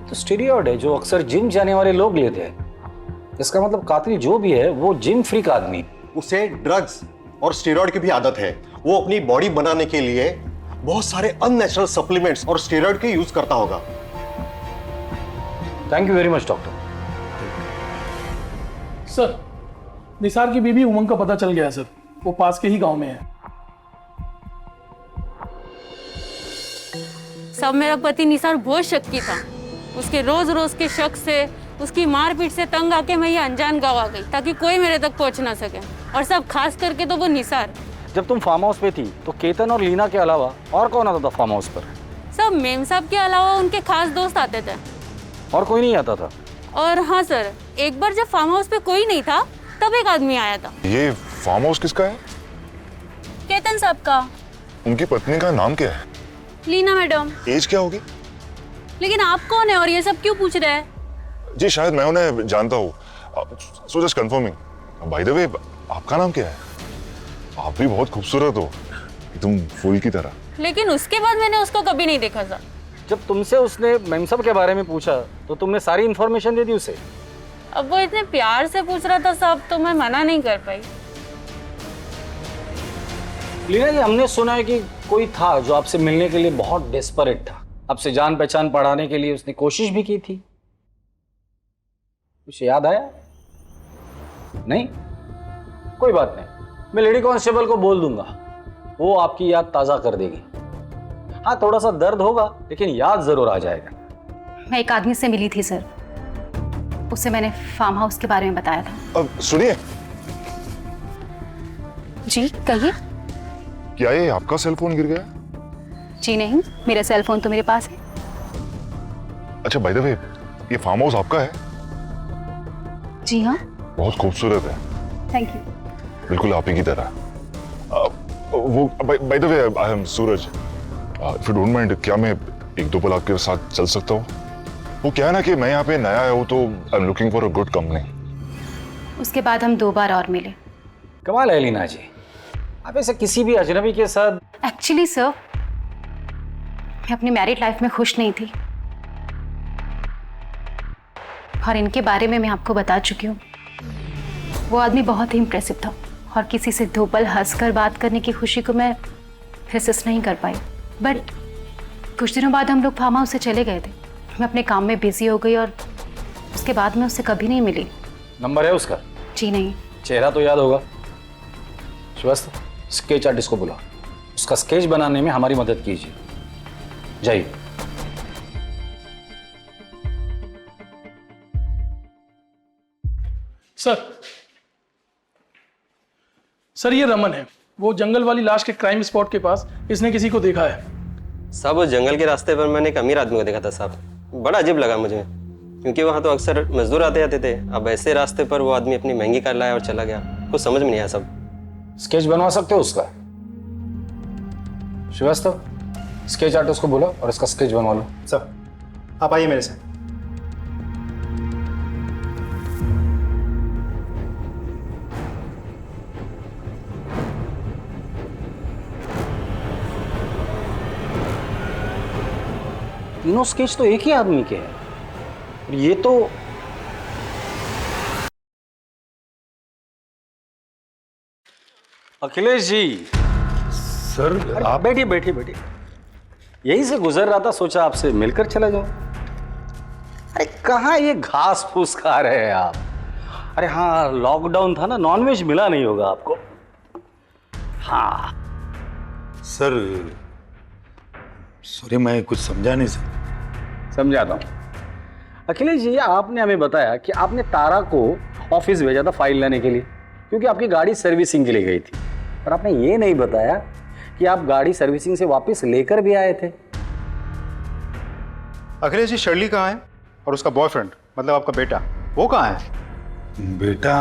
तो स्टेरॉइड है जो अक्सर जिम जाने वाले लोग लेते हैं। इसका मतलब कातिल जो भी है वो जिम फ्रीक आदमी। उसे ड्रग्स और स्टेरॉइड की भी आदत है। वो अपनी बॉडी बनाने के लिए बहुत सारे अननेचुरल सप्लीमेंट्स और स्टेरॉइड के यूज करता होगा। Thank you very much doctor. Sir, Nisar की बीवी उमंग का पता चल गया सर, वो पास के ही गांव में है। सब मेरा पति निसार बहुत शक्की था। उसके रोज रोज के शक से, उसकी मारपीट से तंग आके मैं ये अनजान गाँव आ गई ताकि कोई मेरे तक पहुंच ना सके, और सब खास करके तो वो निसार। जब तुम फार्म हाउस पे थी तो केतन और लीना के अलावा और कौन आता था फार्म हाउस पर? सब मेम साहब के अलावा उनके खास दोस्त आते थे। और कोई नहीं आता था? और हाँ सर, एक बार जब फार्म हाउस पे कोई नहीं था तब एक आदमी आया था। ये फार्म हाउस किसका है? केतन साहब का। उनकी पत्नी का नाम क्या है? लीना मैडम। एज क्या होगी? लेकिन आप कौन है और ये सब क्यों पूछ रहे हैं? जी शायद मैं उन्हें जानता हूँ। So just confirming. By the way, आपका नाम क्या है? आप भी बहुत खूबसूरत हो, तुम फूल की तरह। लेकिन उसके बाद मैंने उसको कभी नहीं देखा था। जब तुमसे उसने मेम साहब के बारे में पूछा तो तुमने सारी इन्फॉर्मेशन दे दी उसे। अब वो इतने प्यार से पूछ रहा था साहब, तो मैं मना नहीं कर पाई। लीना जी, हमने सुना है कि कोई था जो आपसे मिलने के लिए बहुत डेस्परेट था, आपसे जान पहचान बढ़ाने के लिए उसने कोशिश भी की थी। कुछ याद आया? नहीं? कोई बात नहीं, मैं लेडी कांस्टेबल को बोल दूंगा, वो आपकी याद ताजा कर देगी। हाँ, थोड़ा सा दर्द होगा लेकिन याद जरूर आ जाएगा। मैं एक आदमी से मिली थी सर, उसे मैंने फार्म हाउस के बारे में बताया था। अब सुनिए। जी कहिए। क्या ये आपका सेल फोन गिर गया? जी नहीं, मेरा सेल फोन तो मेरे पास है। अच्छा, बाय द वे, ये फार्म हाउस आपका है? जी हाँ। बहुत खूबसूरत है। Thank you. बिल्कुल आप ही की तरह। वो bye the way, I am Suraj. If you don't mind, क्या मैं एक दो पल आपके साथ चल सकता हूँ? वो क्या है ना कि मैं यहाँ पे नया आया हूँ, तो I am looking for a good company. उसके बाद हम 2 बार और मिले। कमाल है लीना जी, आप ऐसे किसी भी अजनबी के साथ। एक्चुअली सर, मैं अपनी मैरिड लाइफ में खुश नहीं थी और इनके बारे में मैं आपको बता चुकी हूँ। वो आदमी बहुत ही इम्प्रेसिव था और किसी से 2 पल हंसकर बात करने की खुशी को मैं रेसिस्ट नहीं कर पाई। बट कुछ दिनों बाद हम लोग फार्म हाउस से चले गए थे। मैं अपने काम में बिजी हो गई और उसके बाद मैं उससे कभी नहीं मिली। नंबर है उसका? जी नहीं। चेहरा तो याद होगा। श्रीवास्तव, स्केच आर्टिस्ट को बुला, उसका स्केच बनाने में हमारी मदद कीजिए। जाइए। सर ये रमन है, वो जंगल वाली लाश के क्राइम स्पॉट के पास इसने किसी को देखा है। साहब, उस जंगल के रास्ते पर मैंने एक अमीर आदमी को देखा था साहब। बड़ा अजीब लगा मुझे, क्योंकि वहाँ तो अक्सर मजदूर आते जाते थे। अब ऐसे रास्ते पर वो आदमी अपनी महंगी कार लाया और चला गया, कुछ समझ में नहीं आया सब। स्केच बनवा सकते हो उसका? श्रीवास्तव, स्केच आर्टिस्ट को बोलो और इसका स्केच बनवा लो। सर आप आइए मेरे साथ। तीनों स्केच तो एक ही आदमी के हैं। ये तो अखिलेश जी। सर आप बैठिए बैठिए बैठिए। यहीं से गुजर रहा था, सोचा आपसे मिलकर चला जाओ। अरे कहाँ ये घास फूस खा रहे हैं आप? अरे हाँ, लॉकडाउन था ना, नॉनवेज मिला नहीं होगा आपको। हाँ सर सॉरी, मैं कुछ समझा नहीं सर। समझाता हूँ। अखिलेश जी, आपने हमें बताया कि आपने तारा को ऑफिस भेजा था फाइल लाने के लिए, क्योंकि आपकी गाड़ी सर्विसिंग के लिए गई थी। पर आपने ये नहीं बताया कि आप गाड़ी सर्विसिंग से वापस लेकर भी आए थे। अखिलेश जी, शर्ली कहाँ है? और उसका बॉयफ्रेंड, मतलब आपका बेटा, वो कहाँ है? बेटा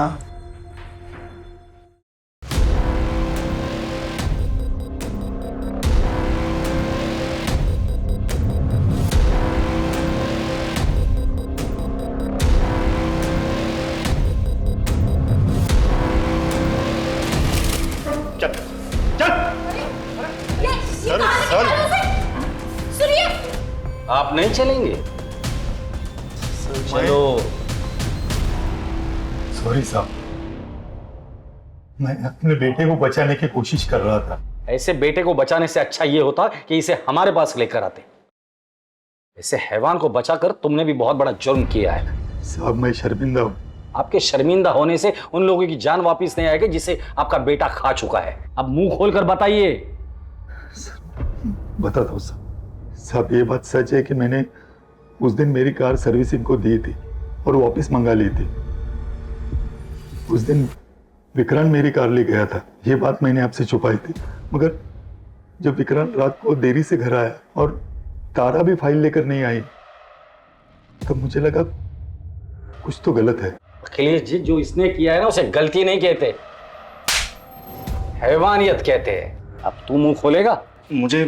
आप नहीं चलेंगे? चलो। सॉरी साहब, मैं अपने बेटे को बचाने की कोशिश कर रहा था। ऐसे बेटे को बचाने से अच्छा ये होता कि इसे हमारे पास लेकर आते। ऐसे हैवान को बचाकर तुमने भी बहुत बड़ा जुर्म किया है। साहब मैं शर्मिंदा हूँ। आपके शर्मिंदा होने से उन लोगों की जान वापस नहीं आएगी जिसे आपका बेटा खा चुका है। अब मुंह खोलकर बताइए। बताता हूँ साहब, ये बात सच है कि मैंने उस दिन मेरी कार सर्विसिंग को दी थी और वापस मंगा ली थी। उस दिन विक्रांत मेरी कार ले गया था, ये बात मैंने आपसे छुपाई थी। मगर जब विक्रांत रात को देरी से घर आया और तारा भी फाइल लेकर नहीं आई, तब मुझे लगा कुछ तो गलत है। अखिलेश जी, जो इसने किया है ना, उसे गलती नहीं कहते, हैवानियत कहते हैं। अब तू मुंह खोलेगा? मुझे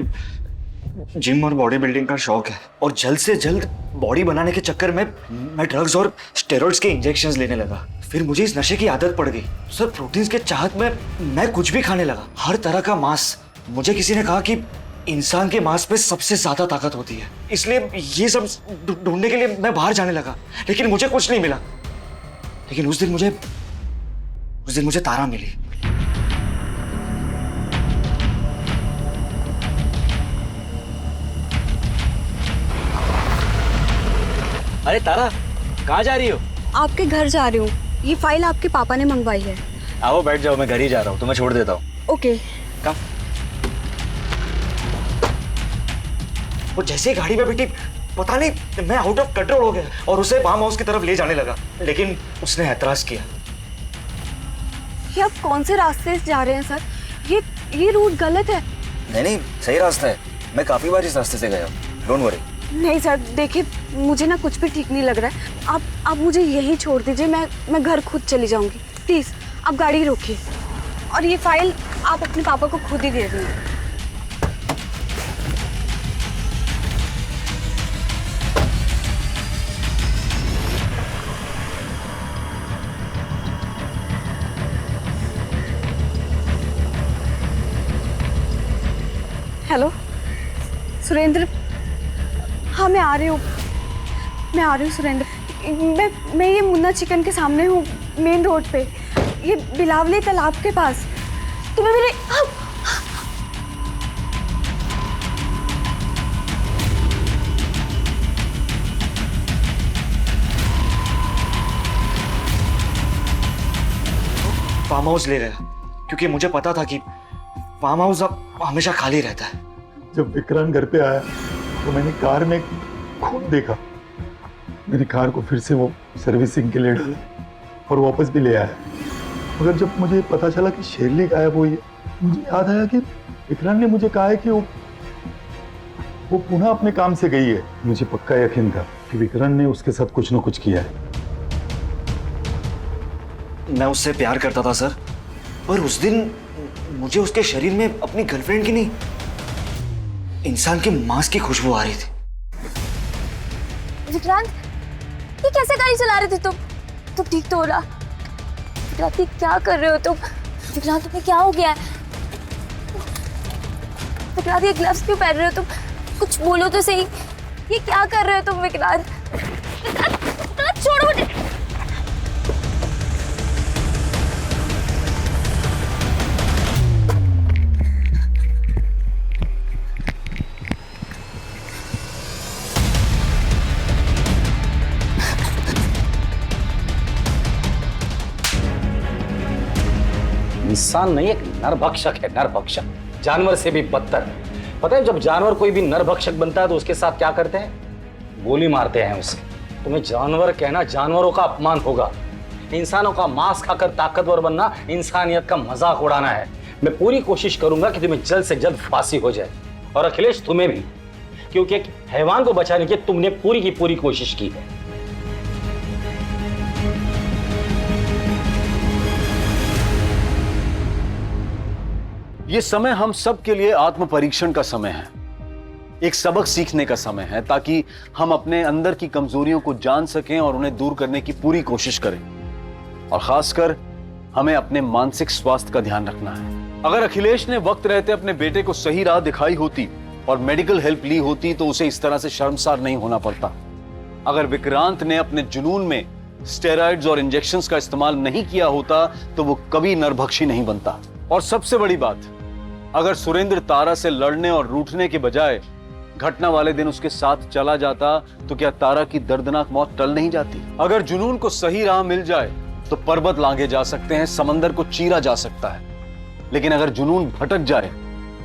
जिम और बॉडी बिल्डिंग का शौक है और जल्द से जल्द बॉडी बनाने के चक्कर में मैं ड्रग्स और स्टेरॉइड्स के इंजेक्शंस लेने लगा। फिर मुझे इस नशे की आदत पड़ गई सर। प्रोटीन्स के चाहत में मैं कुछ भी खाने लगा, हर तरह का मांस। मुझे किसी ने कहा कि इंसान के मांस पे सबसे ज्यादा ताकत होती है, इसलिए ये सब ढूंढने के लिए मैं बाहर जाने लगा, लेकिन मुझे कुछ नहीं मिला। लेकिन उस दिन मुझे तारा मिली। अरे तारा, कहाँ जा रही हो? आपके घर जा रही हूँ। ये फाइल आपके पापा ने मंगवाई है। आओ बैठ जाओ, मैं घर ही जा रहा हूँ, तुम्हें छोड़ देता हूँ। ओके। वो जैसे ही गाड़ी में बैठी, पता नहीं मैं आउट ऑफ कंट्रोल हो गया और उसे फार्म हाउस की तरफ ले जाने लगा, लेकिन उसने ऐतराज किया। ये आप कौन से रास्ते से जा रहे हैं सर? ये रूट गलत है। नहीं, सही रास्ता है। मैं काफी बार इस रास्ते से गया हूँ, डोंट वरी। नहीं सर, देखिए मुझे ना कुछ भी ठीक नहीं लग रहा है। आप मुझे यहीं छोड़ दीजिए, मैं घर खुद चली जाऊंगी। प्लीज आप गाड़ी रोकिए और ये फाइल आप अपने पापा को खुद ही दे दीजिए। हेलो सुरेंद्र, हाँ मैं आ रही हूँ सुरेंद्र। मैं ये मुन्ना चिकन के सामने हूँ, मेन रोड पे, ये बिलावली तालाब के पास। तुम्हें मेरे फार्म हाउस ले रहा, क्योंकि मुझे पता था कि फार्म हाउस अब हमेशा खाली रहता है। जब विक्रांत घर पे आया तो मैंने कार में खून देखा। मैंने कार को फिर से वो सर्विसिंग के लिए डाला और वापस भी ले आया। मगर जब मुझे पता चला कि शेरली गायब हुई है, मुझे याद आया कि विक्रांत ने मुझे कहा है कि वो पुनः अपने काम से गई है। मुझे पक्का यकीन था कि विक्रांत ने उसके साथ कुछ न कुछ किया है। मैं उससे प्यार करता था सर, पर उस दिन मुझे उसके शरीर में अपनी गर्लफ्रेंड की नहीं, इंसान के मांस की खुशबू आ रही थी। विक्रांत, ये कैसे गाड़ी चला रहे थे तुम? ठीक तो हो रहा? विक्रांत, ये क्या कर रहे हो तुम? विक्रांत, तुम्हें क्या हो गया है? विक्रांत, ये ग्लव्स क्यों पहन रहे हो तुम? कुछ बोलो तो सही, ये क्या कर रहे हो तुम? विक्रांत, विक्रांत छोड़ो मुझे। इंसान नहीं, एक नरभक्षक है, नरभक्षक। जानवर से भी बदतर। पता है जब जानवर कोई भी नरभक्षक बनता है तो उसके साथ क्या करते हैं? गोली मारते हैं उसे। तुम्हें जानवर कहना जानवरों का अपमान होगा। इंसानों का मांस खाकर ताकतवर बनना इंसानियत का मजाक उड़ाना है। मैं पूरी कोशिश करूंगा कि तुम्हें जल्द से जल्द फांसी हो जाए, और अखिलेश तुम्हें भी, क्योंकि एक हैवान को बचाने की तुमने पूरी की पूरी कोशिश की है। ये समय हम सब के लिए आत्म परीक्षण का समय है, एक सबक सीखने का समय है, ताकि हम अपने अंदर की कमजोरियों को जान सकें और उन्हें दूर करने की पूरी कोशिश करें। और खासकर हमें अपने मानसिक स्वास्थ्य का ध्यान रखना है। अगर अखिलेश ने वक्त रहते अपने बेटे को सही राह दिखाई होती और मेडिकल हेल्प ली होती तो उसे इस तरह से शर्मसार नहीं होना पड़ता। अगर विक्रांत ने अपने जुनून में स्टेरॉइड्स और इंजेक्शंस का इस्तेमाल नहीं किया होता तो वो कभी नरभक्षी नहीं बनता। और सबसे बड़ी बात, अगर सुरेंद्र तारा से लड़ने और रूठने के बजाय घटना वाले दिन उसके साथ चला जाता तो क्या तारा की दर्दनाक मौत टल नहीं जाती? अगर जुनून को सही राह मिल जाए तो पर्वत लांघे जा सकते हैं, समंदर को चीरा जा सकता है। लेकिन अगर जुनून भटक जाए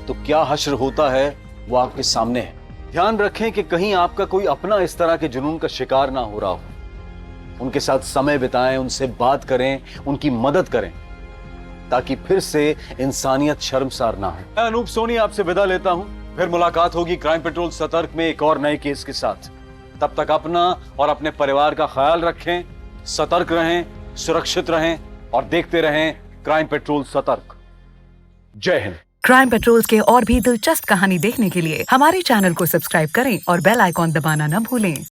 तो क्या हश्र होता है वो आपके सामने है। ध्यान रखें कि कहीं आपका कोई अपना इस तरह के जुनून का शिकार ना हो रहा हो। उनके साथ समय बिताएं, उनसे बात करें, उनकी मदद करें, ताकि फिर से इंसानियत शर्मसार ना हो। मैं अनूप सोनी आपसे विदा लेता हूं। फिर मुलाकात होगी क्राइम पेट्रोल सतर्क में एक और नए केस के साथ। तब तक अपना और अपने परिवार का ख्याल रखें, सतर्क रहें, सुरक्षित रहें और देखते रहें क्राइम पेट्रोल सतर्क। जय हिंद। क्राइम पेट्रोल्स के और भी दिलचस्प कहानी देखने के लिए हमारे चैनल को सब्सक्राइब करें और बेल आइकॉन दबाना न भूलें।